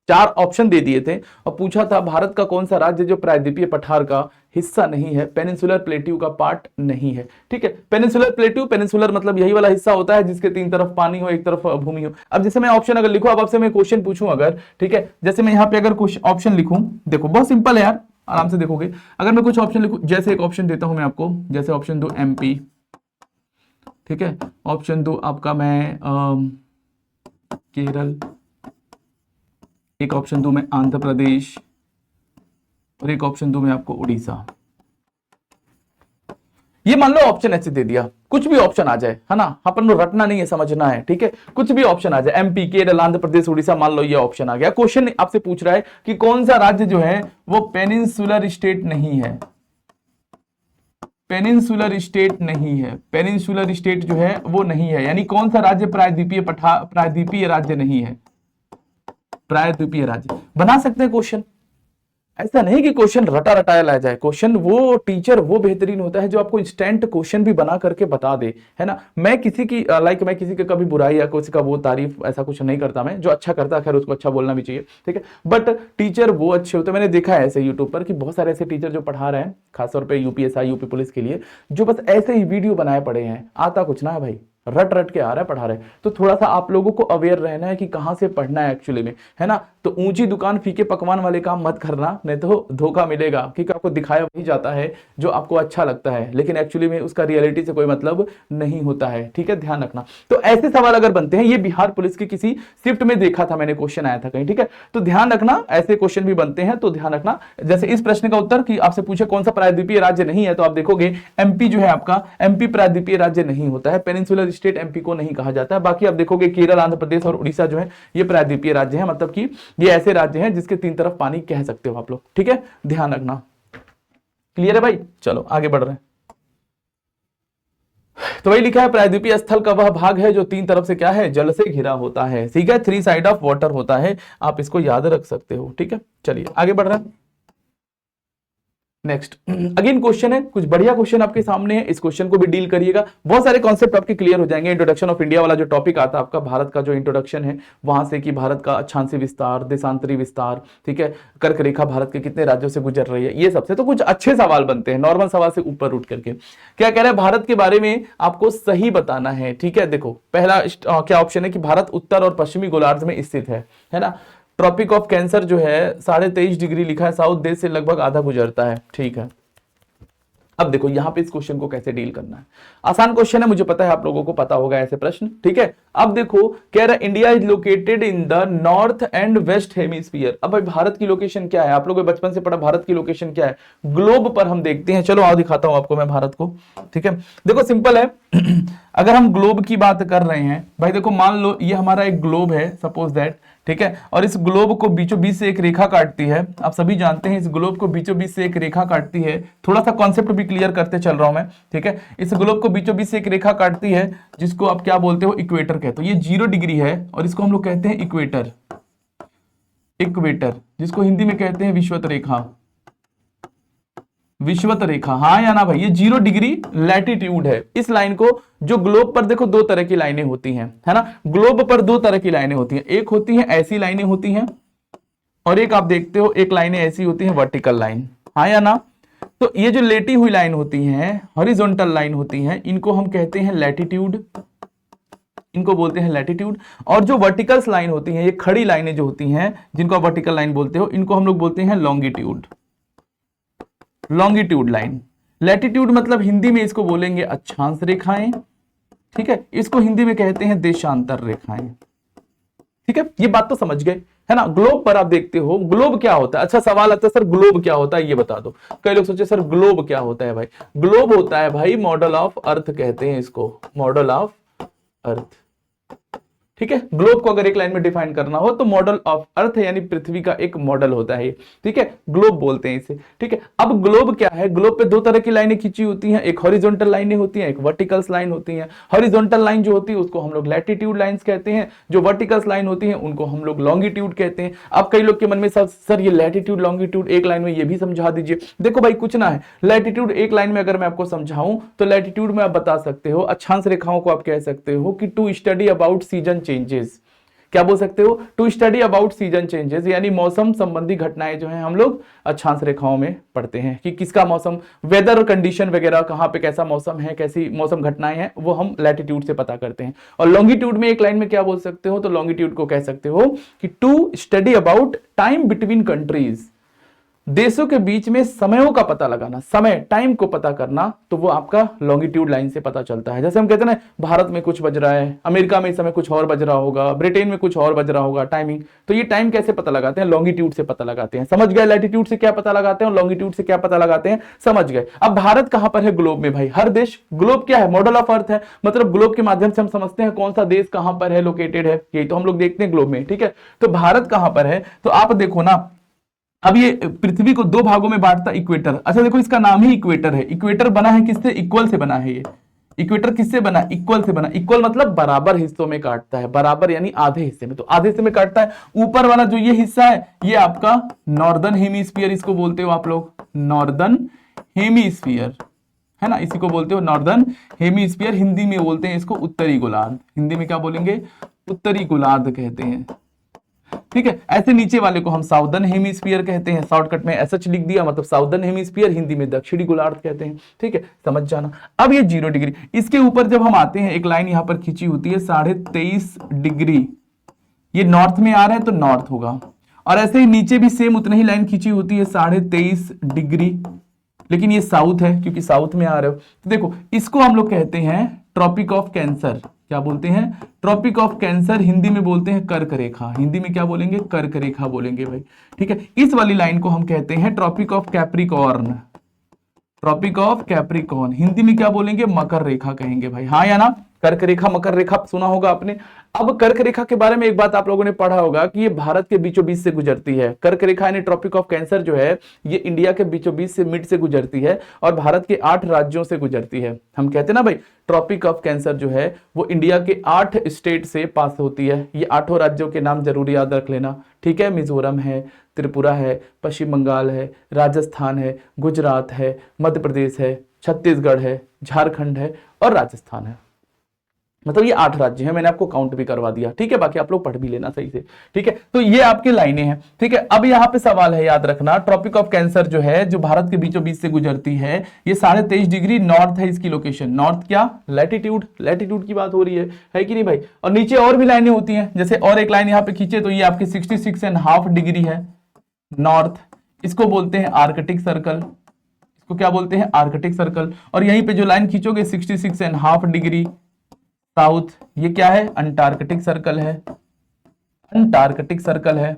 4 ऑप्शन दे दिए थे और पूछा था भारत का कौन सा राज्य जो प्रायद्वीपीय पठार का हिस्सा नहीं है, पेनिनसुलर प्लेट्यू का पार्ट नहीं है। ठीक है, पेनिनसुलर प्लेट्यू, पेनिनसुलर मतलब यही वाला हिस्सा होता है जिसके 3 तरफ पानी हो, एक तरफ भूमि हो। अब जैसे मैं ऑप्शन अगर लिखूं, अब आपसे मैं क्वेश्चन पूछूं अगर, ठीक है, जैसे मैं यहाँ पे अगर कुछ ऑप्शन लिखूं, देखो बहुत सिंपल है यार, आराम से देखोगे। अगर मैं कुछ ऑप्शन लिखूं, जैसे एक ऑप्शन देता हूं मैं आपको, जैसे ऑप्शन 2 एमपी, ठीक है, ऑप्शन 2 आपका मैं केरल, एक ऑप्शन दूं मैं आंध्र प्रदेश, और एक ऑप्शन दूं मैं आपको उड़ीसा। ये मान लो ऑप्शन ऐसे दे दिया, कुछ भी ऑप्शन आ जाए, है ना, अपन को रटना नहीं है, समझना है, ठीक है, कुछ भी ऑप्शन आ जाए, एमपी, केरल, आंध्र प्रदेश, उड़ीसा, मान लो ये ऑप्शन आ गया। क्वेश्चन आपसे पूछ रहा है कि कौन सा राज्य जो है वो पेनिनसुलर स्टेट नहीं है, पेनिनसुलर स्टेट नहीं है, पेनिनसुलर स्टेट जो है वो नहीं है, यानी कौन सा राज्य प्रायद्वीपीय राज्य नहीं है, प्रायद्वीपीय राज्य। बना सकते हैं क्वेश्चन, ऐसा नहीं कि क्वेश्चन रटा रटाया लाया जाए। क्वेश्चन वो टीचर वो बेहतरीन होता है जो आपको इंस्टेंट क्वेश्चन भी बना करके बता दे, है ना। मैं किसी की मैं किसी की कभी बुराई या किसी का वो तारीफ ऐसा कुछ नहीं करता, मैं जो अच्छा करता है खैर उसको अच्छा बोलना भी चाहिए, ठीक है, बट टीचर वो अच्छे होते हैं। मैंने देखा है ऐसे यूट्यूब पर कि बहुत सारे ऐसे टीचर जो पढ़ा रहे हैं, खासतौर पर यूपीएसआई, यूपी पुलिस के लिए, जो बस ऐसे ही वीडियो बनाए पड़े हैं, आता कुछ ना है भाई, रट रट के आ रहा है, पढ़ा रहे। तो थोड़ा सा आप लोगों को अवेयर रहना है कि कहां से पढ़ना है एक्चुअली में, है ना। तो ऊंची दुकान फीके पकवान वाले काम मत करना, नहीं तो धोखा मिलेगा, क्योंकि आपको दिखाया वही जाता है जो आपको अच्छा लगता है, लेकिन एक्चुअली में उसका रियलिटी से कोई मतलब नहीं होता है, ठीक है, ध्यान रखना। तो ऐसे सवाल अगर बनते हैं, ये बिहार पुलिस की किसी शिफ्ट में देखा था मैंने, क्वेश्चन आया था कहीं, ठीक है, तो ध्यान रखना ऐसे क्वेश्चन भी बनते हैं, तो ध्यान रखना। जैसे इस प्रश्न का उत्तर कि आपसे पूछे कौन सा प्रायद्वीपीय राज्य नहीं है, तो आप देखोगे एमपी जो है आपका, एमपी प्रायद्वीपीय राज्य नहीं होता है, पेनिनसुलर स्टेट एमपी को नहीं कहा जाता है। बाकी आप देखोगे केरल, आंध्र प्रदेश और उड़ीसा जो है ये प्रायद्वीपीय राज्य है, मतलब कि ये ऐसे राज्य हैं जिसके 3 तरफ पानी कह सकते हो आप लोग, ठीक है, ध्यान रखना। क्लियर है भाई, चलो आगे बढ़ रहे हैं। तो वही लिखा है, प्रायद्वीपीय स्थल का वह भाग है जो 3 तरफ से क्या है, जल से घिरा होता है, ठीक है, 3 साइड ऑफ वाटर होता है, आप इसको याद रख सकते हो, ठीक है। चलिए आगे बढ़ रहे हैं। नेक्स्ट अगेन क्वेश्चन है, कुछ बढ़िया क्वेश्चन आपके सामने है, इस क्वेश्चन को भी डील करिएगा, बहुत सारे कॉन्सेप्ट आपके क्लियर हो जाएंगे। इंट्रोडक्शन ऑफ इंडिया वाला जो टॉपिक आता है आपका, भारत का जो इंट्रोडक्शन है, वहां से कि भारत का अक्षांशीय विस्तार, देशांतरी विस्तार, ठीक है, कर्क रेखा भारत के कितने राज्यों से गुजर रही है, ये सबसे तो कुछ अच्छे सवाल बनते हैं, नॉर्मल सवाल से ऊपर उठ करके। क्या कह रहा है, भारत के बारे में आपको सही बताना है, ठीक है। देखो पहला क्या ऑप्शन है कि भारत उत्तर और पश्चिमी गोलार्ध में स्थित है ना। ट्रॉपिक ऑफ कैंसर जो है 23.5 डिग्री लिखा है, साउथ देश से लगभग आधा गुजरता है, ठीक है। अब देखो यहां पे इस क्वेश्चन को कैसे डील करना है, आसान क्वेश्चन है, मुझे पता है आप लोगों को पता होगा ऐसे प्रश्न, ठीक है। अब देखो कह रहा है India is located in the north and west hemisphere. अब भाई भारत की लोकेशन क्या है, आप लोगों ने बचपन से पढ़ा, भारत की लोकेशन क्या है, ग्लोब पर हम देखते हैं। चलो आओ दिखाता हूं आपको मैं भारत को, ठीक है। देखो सिंपल है अगर हम ग्लोब की बात कर रहे हैं भाई, देखो मान लो ये हमारा एक ग्लोब है, सपोज दैट, ठीक है, और इस ग्लोब को बीचों बीच से एक रेखा काटती है, आप सभी जानते हैं इस ग्लोब को बीचों बीच से एक रेखा काटती है। थोड़ा सा कॉन्सेप्ट भी क्लियर करते चल रहा हूं मैं, ठीक है। इस ग्लोब को बीचों बीच से एक रेखा काटती है जिसको आप क्या बोलते हो, इक्वेटर कहते हो। ये 0 डिग्री है और इसको हम लोग कहते हैं इक्वेटर, इक्वेटर जिसको हिंदी में कहते हैं विषुवत रेखा, विषुवत रेखा, हाँ या ना भाई, ये 0 डिग्री लैटिट्यूड है। इस लाइन को जो ग्लोब पर देखो 2 तरह की लाइनें होती हैं, है ना, ग्लोब पर 2 तरह की लाइनें होती हैं, एक होती हैं ऐसी लाइनें होती हैं और एक आप देखते हो एक लाइनें ऐसी होती हैं वर्टिकल लाइन, हाँ या ना। तो ये जो लेटी हुई लाइन होती हैं, हॉरिजॉन्टल लाइन होती हैं, इनको हम कहते हैं लैटिट्यूड, इनको बोलते हैं लैटिट्यूड। और जो वर्टिकल्स लाइन होती हैं, ये खड़ी लाइनें जो होती हैं जिनको आप वर्टिकल लाइन बोलते हो, इनको हम लोग बोलते हैं लॉन्गिट्यूड, लॉन्गिट्यूड लाइन। लैटिट्यूड मतलब हिंदी में इसको बोलेंगे अक्षांश रेखाएं, ठीक है, इसको हिंदी में कहते हैं देशांतर रेखाएं, ठीक है। ये बात तो समझ गए, है ना। ग्लोब पर आप देखते हो, ग्लोब क्या होता है, अच्छा सवाल आता है सर ग्लोब क्या होता है ये बता दो। कई लोग सोचे सर ग्लोब क्या होता है भाई, ग्लोब होता है भाई मॉडल ऑफ अर्थ कहते हैं इसको, मॉडल ऑफ अर्थ, ठीक है। ग्लोब को अगर एक लाइन में डिफाइन करना हो तो मॉडल ऑफ अर्थ यानी पृथ्वी का एक मॉडल होता है, ठीक है, ग्लोब बोलते हैं इसे, ठीक है। अब ग्लोब क्या है, ग्लोब पे 2 तरह की लाइनें खींची होती हैं, एक हॉरिजॉन्टल लाइनें होती हैं, एक वर्टिकल्स लाइन होती हैं। हॉरिजॉन्टल लाइन जो होती है उसको हम लोग लैटिट्यूड लाइंस कहते हैं, जो वर्टिकल्स लाइन होती हैं उनको हम लोग लॉन्गिट्यूड कहते हैं। अब कई लोग के मन में सर ये लैटिट्यूड लॉन्गिट्यूड एक लाइन में ये भी समझा दीजिए। देखो भाई कुछ ना है, लैटिट्यूड एक लाइन में अगर मैं आपको समझाऊं तो लैटिट्यूड में आप बता सकते हो, अक्षांश रेखाओं को आप कह सकते हो कि to study about season changes. क्या बोल सकते हो, to study about season changes, यानी मौसम संबंधी घटनाएं जो है हम लोग अक्षांश रेखाओं में पढ़ते हैं कि किसका मौसम, वेदर कंडीशन वगैरह, कहां पे कैसा मौसम है, कैसी मौसम घटनाएं हैं, वो हम लैटिट्यूड से पता करते हैं। और लॉन्गिट्यूड में एक लाइन में क्या बोल सकते हो, तो लॉन्गिट्यूड को कह सकते हो कि to study about time between countries, देशों के बीच में समयों का पता लगाना, समय टाइम को पता करना, तो वो आपका लॉन्गिट्यूड लाइन से पता चलता है। जैसे हम कहते हैं ना भारत में कुछ बज रहा है, अमेरिका में इस समय कुछ और बज रहा होगा, ब्रिटेन में कुछ और बज रहा होगा टाइमिंग, तो ये टाइम कैसे पता लगाते हैं, लॉन्गिट्यूड से पता लगाते हैं। समझ गए, लैटिट्यूड से क्या पता लगाते हैं और लॉन्गिट्यूड से क्या पता लगाते हैं, समझ गए। अब भारत कहां पर है ग्लोब में, भाई हर देश, ग्लोब क्या है, मॉडल ऑफ अर्थ है, मतलब ग्लोब के माध्यम से हम समझते हैं कौन सा देश कहां पर है लोकेटेड है, यही तो हम लोग देखते हैं ग्लोब में, ठीक है। तो भारत कहां पर है, तो आप देखो ना, अब ये पृथ्वी को दो भागों में बांटता इक्वेटर, अच्छा देखो इसका नाम ही इक्वेटर है, इक्वेटर बना है किससे, इक्वल से बना है, ये इक्वेटर किससे बना, इक्वल से बना, इक्वल मतलब बराबर हिस्सों में काटता है, बराबर यानी आधे हिस्से में, तो आधे हिस्से में काटता है। ऊपर वाला जो ये हिस्सा है ये आपका नॉर्दर्न हेमिस्फीयर इसको बोलते हो आप लोग, नॉर्दर्न हेमिस्फीयर है ना, इसी को बोलते हो नॉर्दर्न हेमिस्फीयर, हिंदी में बोलते हैं इसको उत्तरी गोलार्ध, हिंदी में क्या बोलेंगे, उत्तरी गोलार्ध कहते हैं, ठीक है। ऐसे नीचे वाले को हम साउदर्न हेमिस्फीयर कहते हैं, शॉर्टकट में एसएच लिख दिया, मतलब साउदर्न हेमिस्फीयर, हिंदी में दक्षिणी गोलार्ध कहते हैं, ठीक है, समझ जाना। अब ये 0 डिग्री, इसके ऊपर जब हम आते हैं एक लाइन यहां पर खींची होती है 23.5 डिग्री, ये नॉर्थ में आ रहा है तो नॉर्थ होगा, और ऐसे ही नीचे भी सेम उतनी ही लाइन खींची होती है 23.5 डिग्री, लेकिन ये साउथ है क्योंकि साउथ में आ रहे हो, तो देखो इसको हम लोग कहते हैं ट्रॉपिक ऑफ कैंसर, क्या बोलते हैं, ट्रॉपिक ऑफ कैंसर, हिंदी में बोलते हैं कर्क रेखा, हिंदी में क्या बोलेंगे, कर्क रेखा बोलेंगे भाई, ठीक है। इस वाली लाइन को हम कहते हैं tropic of Capricorn, tropic of Capricorn, Hindi में क्या बोलेंगे, मकर रेखा कहेंगे भाई, हाँ या ना, कर्क रेखा मकर रेखा सुना होगा आपने। अब कर्क रेखा के बारे में एक बात आप लोगों ने पढ़ा होगा कि ये भारत के बीचों बीच से गुजरती है, कर्क रेखा यानी ट्रॉपिक ऑफ कैंसर जो है ये इंडिया के बीचों बीच से मिड से गुजरती है और भारत के 8 राज्यों से गुजरती है। हम कहते हैं ना भाई ट्रॉपिक ऑफ कैंसर जो है वो इंडिया के 8 स्टेट से पास होती है, ये 8 राज्यों के नाम जरूर याद रख लेना, ठीक है। मिजोरम है, त्रिपुरा है, पश्चिम बंगाल है, राजस्थान है, गुजरात है, मध्य प्रदेश है, छत्तीसगढ़ है, झारखंड है और राजस्थान है, मतलब ये 8 राज्य हैं, मैंने आपको काउंट भी करवा दिया, ठीक है, बाकी आप लोग पढ़ भी लेना सही से, ठीक है। तो ये आपकी लाइनें हैं, ठीक है। अब यहाँ पे सवाल है, याद रखना, ट्रॉपिक ऑफ कैंसर जो है जो भारत के बीचों बीच से गुजरती है, ये 23.5 डिग्री नॉर्थ है इसकी लोकेशन, नॉर्थ क्या, लैटिट्यूड, लैटिट्यूड की बात हो रही है कि नहीं भाई। और नीचे और भी लाइनें होती हैं, जैसे और एक लाइन यहाँ पे खींचे तो ये आपकी 66.5 डिग्री है नॉर्थ, इसको बोलते हैं आर्कटिक सर्कल, इसको क्या बोलते हैं, आर्कटिक सर्कल। और यहीं पे जो लाइन खींचोगे 66.5 डिग्री साउथ, ये क्या है, अंटार्कटिक सर्कल है, अंटार्कटिक सर्कल है,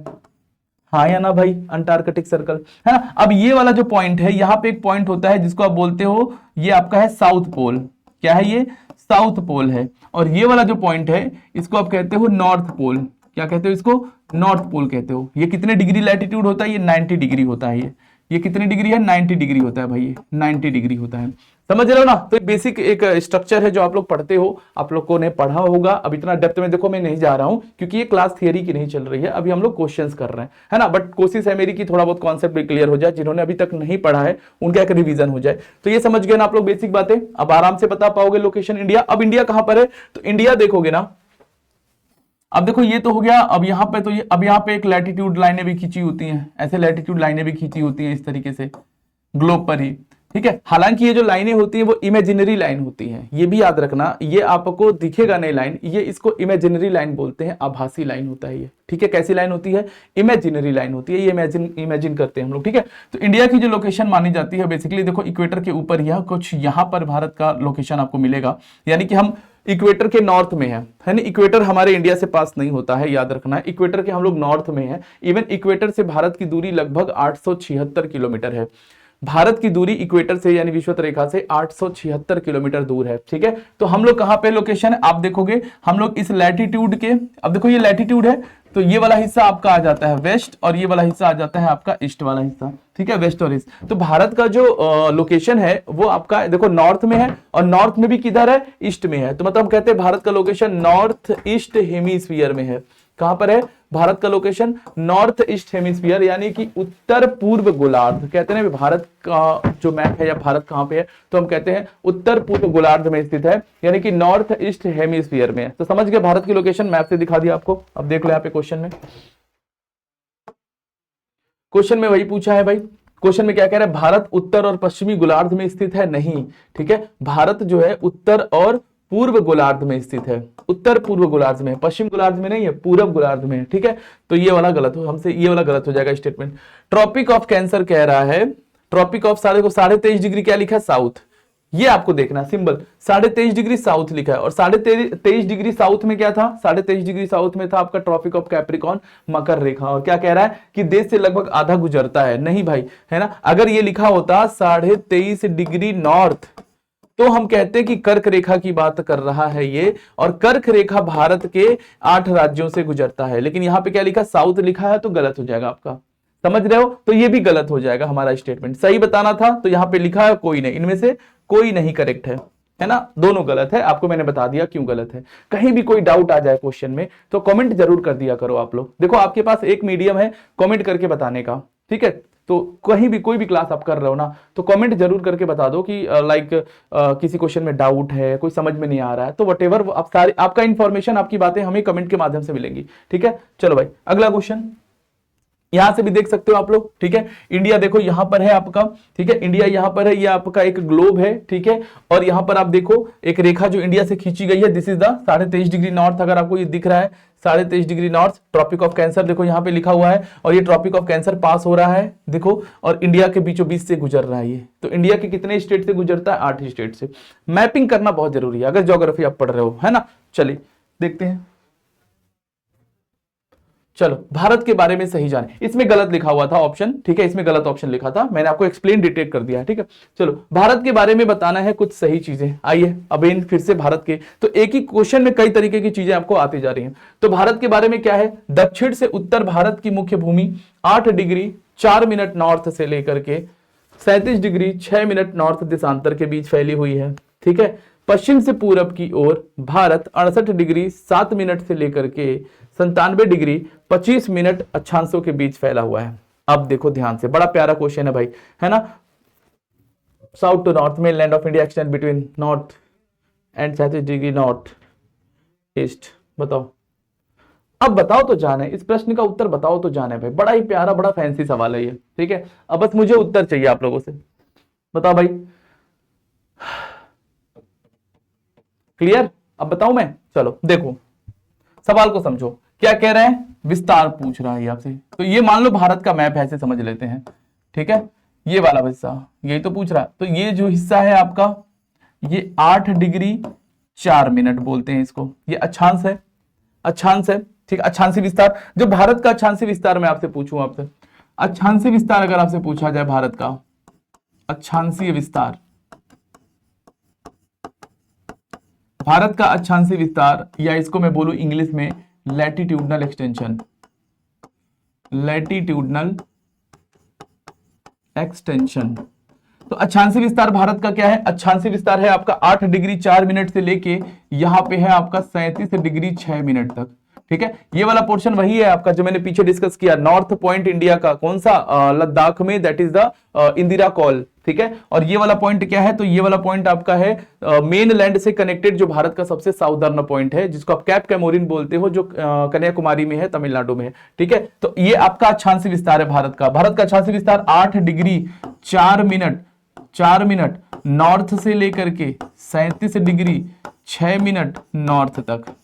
हाँ या ना भाई, अंटार्कटिक सर्कल है ना। अब ये वाला जो पॉइंट है, यहाँ पे एक पॉइंट होता है जिसको आप बोलते हो, ये आपका है साउथ पोल, क्या है ये, साउथ पोल है। और ये वाला जो पॉइंट है इसको आप कहते हो नॉर्थ पोल, क्या कहते हो इसको, नॉर्थ पोल कहते हो। ये कितने डिग्री लैटिट्यूड होता है, ये 90 डिग्री होता है, ये कितनी डिग्री है, 90 डिग्री होता है भाई, ये 90 डिग्री होता है, समझ रहे हो ना। तो बेसिक एक स्ट्रक्चर है जो आप लोग पढ़ते हो, आप लोगों ने पढ़ा होगा। अब इतना डेप्थ में देखो मैं नहीं जा रहा हूं क्योंकि ये क्लास थियरी की नहीं चल रही है, अभी हम लोग क्वेश्चंस कर रहे हैं, है ना। बट कोशिश है मेरी कि थोड़ा बहुत कॉन्सेप्ट भी क्लियर हो जाए, जिन्होंने अभी तक नहीं पढ़ा है उनका एक रिवीजन हो जाए। तो ये समझ गए ना आप लोग बेसिक बातें, अब आराम से बता पाओगे लोकेशन इंडिया। अब इंडिया कहां पर है, तो इंडिया देखोगे ना, अब देखो ये तो हो गया। अब यहाँ पे तो ये, अब यहाँ पे एक लैटिट्यूड लाइनें भी खींची होती हैं, ऐसे लैटिट्यूड लाइनें भी खींची होती हैं इस तरीके से ग्लोब पर ही, ठीक है। हालांकि ये जो लाइनें होती हैं वो इमेजिनरी लाइन होती हैं, ये भी याद रखना, ये आपको दिखेगा नहीं लाइन, ये इसको इमेजिनरी लाइन बोलते हैं, आभासी लाइन होता है ये, ठीक है। कैसी लाइन होती है, इमेजिनरी लाइन होती है, ये इमेजिन करते हैं हम लोग, ठीक है। तो इंडिया की जो लोकेशन मानी जाती है बेसिकली देखो इक्वेटर के ऊपर यह कुछ यहाँ पर भारत का लोकेशन आपको मिलेगा, यानी कि हम इक्वेटर के नॉर्थ में है ना। इक्वेटर हमारे इंडिया से पास नहीं होता है, याद रखना है, इक्वेटर के हम लोग नॉर्थ में है। इवन इक्वेटर से भारत की दूरी लगभग 876 किलोमीटर है, भारत की दूरी इक्वेटर से यानी विषुवत रेखा से 876 किलोमीटर दूर है, ठीक है। तो हम लोग कहां पे लोकेशन है, आप देखोगे हम लोग इस लैटिट्यूड के, अब देखो ये लैटिट्यूड है तो ये वाला हिस्सा आपका आ जाता है वेस्ट और ये वाला हिस्सा आ जाता है आपका ईस्ट वाला हिस्सा, ठीक है, वेस्ट और ईस्ट। तो भारत का जो लोकेशन है वो आपका देखो नॉर्थ में है और नॉर्थ में भी किधर है, ईस्ट में है। तो मतलब हम कहते हैं भारत का लोकेशन नॉर्थ ईस्ट हेमिस्फीयर में है। कहां पर है, भारत का लोकेशन नॉर्थ ईस्ट हेमिस्फीयर यानी कि उत्तर पूर्व गोलार्ध। कहते हैं ना भारत का जो मैप है या भारत कहां पे है, तो हम कहते हैं उत्तर पूर्व गोलार्ध में स्थित है, यानी कि नॉर्थ ईस्ट हेमिस्फीयर में है। तो समझ गए, भारत की लोकेशन मैप से दिखा दिया आपको। अब देख लो यहाँ पे क्वेश्चन में वही पूछा है भाई। क्वेश्चन में क्या कह रहा है, भारत उत्तर और पश्चिमी गोलार्ध में स्थित है, नहीं। ठीक है, भारत जो है उत्तर और पूर्व गोलार्ध में स्थित है, उत्तर पूर्व गोलार्ध में, पश्चिम गोलार्ध में नहीं है, पूर्व गोलार्ध में है। ठीक है, तो ये वाला गलत हो, हमसे ये वाला गलत हो जाएगा स्टेटमेंट। ट्रॉपिक ऑफ कैंसर कह रहा है, ट्रॉपिक ऑफ 23.5 डिग्री क्या लिखा है, साउथ। ये आपको देखना सिंबल 23.5 डिग्री साउथ लिखा है, और 23.5 डिग्री साउथ में क्या था, 23.5 डिग्री साउथ में था आपका ट्रॉपिक ऑफ कैप्रिकॉन, मकर रेखा। और क्या कह रहा है कि देश से लगभग आधा गुजरता है, नहीं भाई, है ना। अगर ये लिखा होता 23.5 डिग्री नॉर्थ, तो हम कहते हैं कि कर्क रेखा की बात कर रहा है ये, और कर्क रेखा भारत के 8 राज्यों से गुजरता है। लेकिन यहाँ पे क्या लिखा, साउथ लिखा है, तो गलत हो जाएगा आपका, समझ रहे हो। तो ये भी गलत हो जाएगा हमारा स्टेटमेंट। सही बताना था तो यहाँ पे लिखा है कोई नहीं, इनमें से कोई नहीं करेक्ट है ना, दोनों गलत है। आपको मैंने बता दिया क्यों गलत है। कहीं भी कोई डाउट आ जाए क्वेश्चन में तो कमेंट जरूर कर दिया करो आप लोग। देखो आपके पास एक मीडियम है कमेंट करके बताने का, ठीक है। तो कहीं भी कोई भी क्लास आप कर रहे हो ना, तो कमेंट जरूर करके बता दो कि लाइक किसी क्वेश्चन में डाउट है, कोई समझ में नहीं आ रहा है, तो वटेवर आप सारी आपका इंफॉर्मेशन, आपकी बातें हमें कमेंट के माध्यम से मिलेंगी। ठीक है, चलो भाई अगला क्वेश्चन यहां से भी देख सकते हो आप लोग। ठीक है, इंडिया देखो यहां पर है आपका, ठीक है, इंडिया यहां पर है, ये आपका एक ग्लोब है, ठीक है। और यहां पर आप देखो एक रेखा जो इंडिया से खींची गई है, this is the 23.5 degree north. अगर आपको ये दिख रहा है 23.5 degree north, tropic of cancer देखो यहाँ पे लिखा हुआ है, और ये ट्रॉपिक ऑफ कैंसर पास हो रहा है देखो, और इंडिया के बीचों बीच से गुजर रहा है ये। तो इंडिया के कितने स्टेट से गुजरता है, 8 स्टेट से। मैपिंग करना बहुत जरूरी है अगर ज्योग्राफी आप पढ़ रहे हो, है ना। चलिए देखते हैं, चलो भारत के बारे में सही जाने। इसमें गलत लिखा हुआ था ऑप्शन, ठीक है, इसमें गलत ऑप्शन लिखा था, मैंने आपको एक्सप्लेन डिटेक्ट कर दिया है। ठीक है, चलो भारत के बारे में बताना है कुछ सही चीजें। आइए अब इन फिर से भारत के, तो एक ही क्वेश्चन में कई तरीके की चीजें आपको आती जा रही हैं। तो भारत के बारे में क्या है, दक्षिण से उत्तर भारत की मुख्य भूमि 8 डिग्री 4 मिनट नॉर्थ से लेकर के 37 डिग्री 6 मिनट नॉर्थ देशांतर के बीच फैली हुई है। ठीक है, पश्चिम से पूरब की ओर भारत 68 डिग्री 7 मिनट से लेकर के 97 डिग्री 25 मिनट अक्षांशों के बीच फैला हुआ है। अब देखो ध्यान से, बड़ा प्यारा क्वेश्चन है भाई, है ना। South to north mainland of India extend between north and 37 degree north east. बताओ, अब बताओ तो जाने, इस प्रश्न का उत्तर बताओ तो जाने भाई। बड़ा ही प्यारा, बड़ा फैंसी सवाल है ये, ठीक है। अब बस मुझे उत्तर चाहिए आप लोगों से, बताओ भाई। क्लियर, अब बताऊं मैं, चलो देखो सवाल को समझो, क्या कह रहे हैं, विस्तार पूछ रहा है आपसे। तो ये मान लो भारत का मैप है, ऐसे समझ लेते हैं, ठीक है। ये वाला हिस्सा यही तो पूछ रहा है। तो ये जो हिस्सा है आपका, ये 8 डिग्री 4 मिनट बोलते हैं इसको, ये अक्षांश है, अक्षांश है, ठीक। अक्षांशी विस्तार, जो भारत का अक्षांशी विस्तार मैं आपसे पूछूं, आपसे अक्षांशी विस्तार अगर आपसे पूछा जाए, भारत का अक्षांशीय विस्तार, भारत का अक्षांशीय विस्तार, या इसको मैं बोलूं इंग्लिश में लैटिट्यूडनल एक्सटेंशन, लैटिट्यूडनल एक्सटेंशन। तो अक्षांशीय विस्तार भारत का क्या है, अक्षांशीय विस्तार है आपका 8 डिग्री 4 मिनट से लेके यहां पे है आपका 37 डिग्री 6 मिनट तक। ठीक है, ये वाला पोर्शन वही है आपका जो मैंने पीछे डिस्कस किया, नॉर्थ पॉइंट इंडिया का कौन सा, लद्दाख में, that is the Indira call. ठीक है, और ये वाला पॉइंट क्या है, तो ये वाला पॉइंट आपका है मेन लैंड से कनेक्टेड, जो भारत का सबसे साउदर्न पॉइंट है, जिसको आप कैप कैमोरिन बोलते हो, जो कन्याकुमारी में है, तमिलनाडु में है। ठीक है, तो ये आपका अक्षांशीय विस्तार है भारत का। भारत का अक्षांशीय विस्तार 8 डिग्री 4 मिनट नॉर्थ से लेकर के 37 डिग्री 6 मिनट नॉर्थ तक।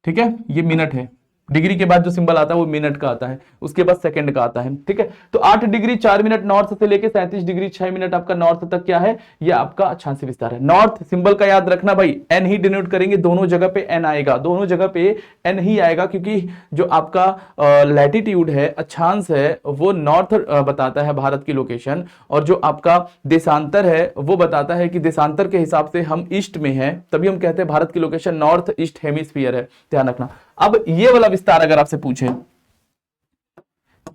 ठीक है, ये मिनट है, डिग्री के बाद जो सिंबल आता है वो मिनट का आता है, उसके बाद सेकंड का आता है। ठीक है, तो 8 डिग्री 4 मिनट नॉर्थ से लेके 37 डिग्री 6 मिनट आपका नॉर्थ तक क्या है, ये आपका अक्षांशीय विस्तार है। नॉर्थ सिंबल का याद रखना भाई, एन ही डिनोट करेंगे, दोनों जगह पे एन आएगा, दोनों जगह पे एन ही आएगा, क्योंकि जो आपका लैटिट्यूड है, अक्षांश है, वो नॉर्थ बताता है भारत की लोकेशन, और जो आपका देशांतर है वो बताता है कि देशांतर के हिसाब से हम ईस्ट में है, तभी हम कहते हैं भारत की लोकेशन नॉर्थ ईस्ट हेमिस्फीयर है, ध्यान रखना। अब ये वाला विस्तार अगर आपसे पूछे,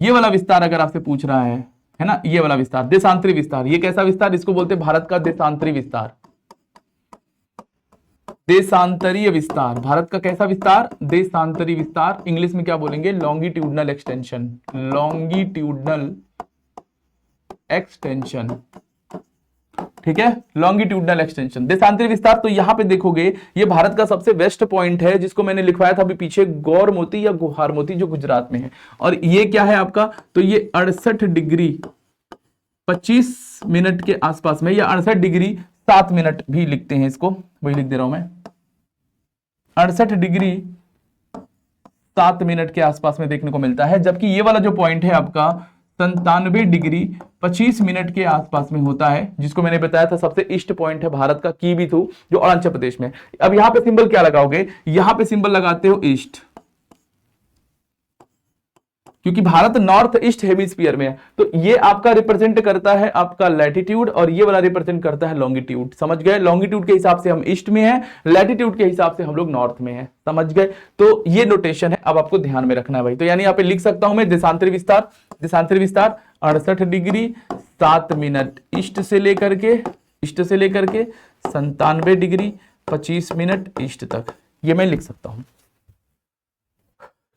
ये वाला विस्तार अगर आपसे पूछ रहा है ना, ये वाला विस्तार देशांतरी विस्तार, ये कैसा विस्तार, इसको बोलते हैं भारत का देशांतरी विस्तार। देशांतरीय विस्तार, भारत का कैसा विस्तार? देशांतरीय विस्तार, इंग्लिश में क्या बोलेंगे? लॉन्गिट्यूडनल एक्सटेंशन, लॉन्गिट्यूडनल एक्सटेंशन, ठीक है, लॉन्गिट्यूडनल एक्सटेंशन, देशांतरीय विस्तार। तो यहां पे देखोगे ये भारत का सबसे वेस्ट पॉइंट है, जिसको मैंने लिखवाया था अभी पीछे, गौर मोती या गुहार मोती, जो गुजरात में है। और ये क्या है आपका? तो ये 68 डिग्री 25 मिनट के आसपास में, या 68 डिग्री 7 मिनट भी लिखते हैं इसको, वही लिख दे रहा हूं मैं, 68 डिग्री 7 मिनट के आसपास में देखने को मिलता है। जबकि ये वाला जो पॉइंट है आपका 97 डिग्री 25 मिनट के आसपास में होता है, जिसको मैंने बताया था सबसे ईस्ट पॉइंट है भारत का, कीबीथू, जो अरुणाचल प्रदेश में। अब यहां पे सिंबल क्या लगाओगे? यहां पे सिंबल लगाते हो ईस्ट, क्योंकि भारत नॉर्थ ईस्ट हेमिस्फीयर में है। तो ये आपका रिप्रेजेंट करता है आपका लैटिट्यूड, और ये वाला रिप्रेजेंट करता है लॉन्गिट्यूड। समझ गए? लॉन्गिट्यूड के हिसाब से हम ईस्ट में हैं, लैटिट्यूड के हिसाब से हम लोग नॉर्थ में हैं। समझ गए? तो ये नोटेशन है, अब आपको ध्यान में रखना है भाई। तो यानी यहाँ पे लिख सकता हूं मैं देशांतरी विस्तार, देशांतरी विस्तार 68 डिग्री 7 मिनट ईस्ट से लेकर के 97 डिग्री 25 मिनट ईस्ट तक, ये मैं लिख सकता हूं।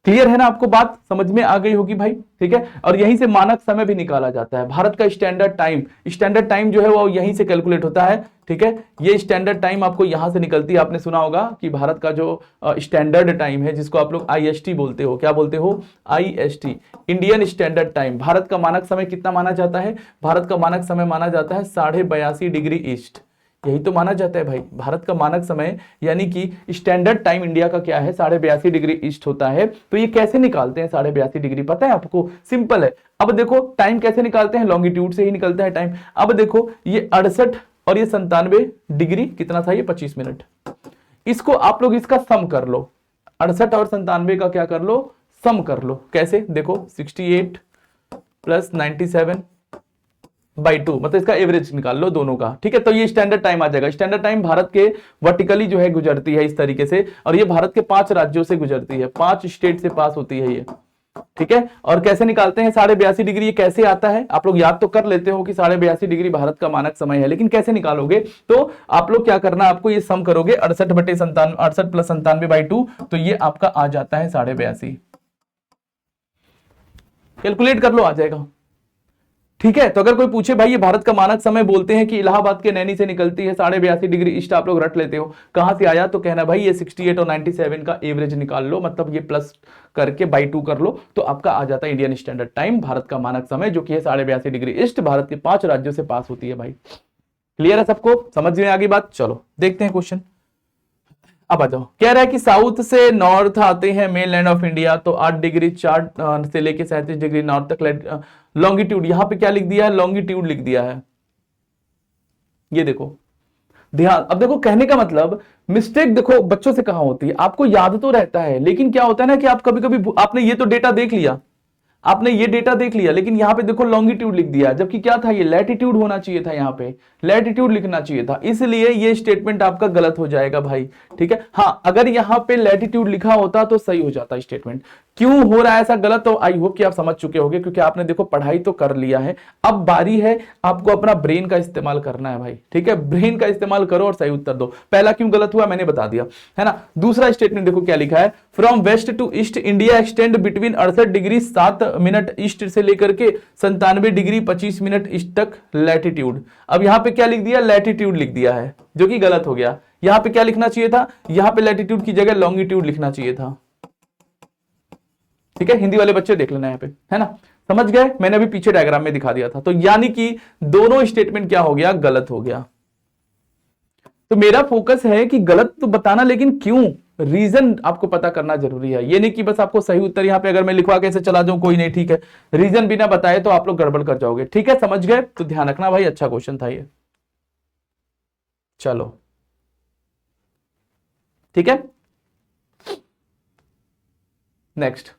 क्लियर है ना? आपको बात समझ में आ गई होगी भाई, ठीक है। और यहीं से मानक समय भी निकाला जाता है। भारत का स्टैंडर्ड टाइम जो है वो यहीं से कैलकुलेट होता है, ठीक है। ये स्टैंडर्ड टाइम आपको यहां से निकलती है। आपने सुना होगा कि भारत का जो स्टैंडर्ड टाइम है, जिसको आप लोग IST बोलते हो, क्या बोलते हो? IST, Indian standard time. Bharat का मानक समय कितना माना जाता है? भारत का मानक समय माना जाता है 82.5 डिग्री ईस्ट, यही तो माना जाता है भाई भारत का मानक समय, यानी कि स्टैंडर्ड टाइम इंडिया का क्या है? 82.5 डिग्री ईस्ट होता है। तो ये कैसे निकालते हैं 82.5 डिग्री? पता है आपको? सिंपल है। अब देखो टाइम कैसे निकालते हैं, लॉन्गिट्यूड से ही निकलता है टाइम। अब देखो ये 68 और ये 97 डिग्री कितना था? ये 25 मिनट। इसको आप लोग इसका सम कर लो, 68 और 97 का क्या कर लो? सम कर लो। कैसे? देखो 68 प्लस 97 बाई 2, मतलब इसका एवरेज निकाल लो दोनों का, ठीक है। तो ये स्टैंडर्ड टाइम आ जाएगा। स्टैंडर्ड टाइम भारत के वर्टिकली जो है गुजरती है इस तरीके से, और ये भारत के 5 राज्यों से गुजरती है, 5 स्टेट से पास होती है ये, ठीक है। और कैसे निकालते हैं 82.5 डिग्री? ये कैसे आता है? आप लोग याद तो कर लेते हो कि 82.5 डिग्री भारत का मानक समय है, लेकिन कैसे निकालोगे? तो आप लोग क्या करना, आपको ये सम करोगे 68 प्लस 97 बाई 2, तो ये आपका आ जाता है 82.5। कैलकुलेट कर लो, आ जाएगा, ठीक है। तो अगर कोई पूछे भाई ये भारत का मानक समय बोलते हैं कि इलाहाबाद के नैनी से निकलती है 82.5 डिग्री ईस्ट, आप लोग रट लेते हो कहां से आया? तो कहना भाई ये 68 और 97 का एवरेज निकाल लो, मतलब ये प्लस करके बाई 2 कर लो, तो आपका आ जाता है इंडियन स्टैंडर्ड टाइम, भारत का मानक समय, जो कि है 82.5 डिग्री ईस्ट, भारत के 5 राज्यों से पास होती है भाई। क्लियर है सबको? समझ में आ गई बात? चलो देखते हैं क्वेश्चन। अब आ जाओ, कह रहा है कि साउथ से नॉर्थ आते हैं मेन लैंड ऑफ इंडिया, तो 8 डिग्री 4 से लेके 37 डिग्री नॉर्थ तक लॉन्गिट्यूड, यहां पे क्या लिख दिया है? लॉन्गिट्यूड लिख दिया है। ये देखो ध्यान, अब देखो कहने का मतलब, मिस्टेक देखो बच्चों से कहां होती है, आपको याद तो रहता है, लेकिन क्या होता है ना कि आप कभी कभी आपने ये तो डेटा देख लिया, आपने ये डेटा देख लिया, लेकिन यहां पे देखो लॉन्गिट्यूड लिख दिया, जबकि क्या था? ये लैटिट्यूड होना चाहिए था, यहां पे लैटिट्यूड लिखना चाहिए था, इसलिए ये स्टेटमेंट आपका गलत हो जाएगा भाई, ठीक है। हाँ, अगर यहां पे लैटिट्यूड लिखा होता तो सही हो जाता स्टेटमेंट। क्यों हो रहा है ऐसा गलत? तो आई होप कि आप समझ चुके होंगे, क्योंकि आपने देखो पढ़ाई तो कर लिया है, अब बारी है आपको अपना ब्रेन का इस्तेमाल करना है भाई, ठीक है। ब्रेन का इस्तेमाल करो और सही उत्तर दो। पहला क्यों गलत हुआ मैंने बता दिया, है ना। दूसरा स्टेटमेंट देखो क्या लिखा है, from west to east India extend between 68 degree 7 minute east से लेकर के 97 डिग्री 25 मिनट ईस्ट तक लैटिट्यूड। अब यहां पे क्या लिख दिया? लैटिट्यूड लिख दिया है, जो कि गलत हो गया। यहां पे क्या लिखना चाहिए था? यहां पे लैटिट्यूड की जगह लॉन्गिट्यूड लिखना चाहिए था, ठीक है। हिंदी वाले बच्चे देख लेना यहाँ पे, है ना। समझ गए? मैंने अभी पीछे डायग्राम में दिखा दिया था। तो यानी कि दोनों स्टेटमेंट क्या हो गया? गलत हो गया। तो मेरा फोकस है कि गलत तो बताना, लेकिन क्यों, रीजन आपको पता करना जरूरी है। ये नहीं कि बस आपको सही उत्तर यहां पे अगर मैं लिखवा के चला जाऊं कोई नहीं, ठीक है, रीजन बिना बताए तो आप लोग गड़बड़ कर जाओगे, ठीक है। समझ गए? तो ध्यान रखना भाई, अच्छा क्वेश्चन था ये। चलो ठीक है, नेक्स्ट।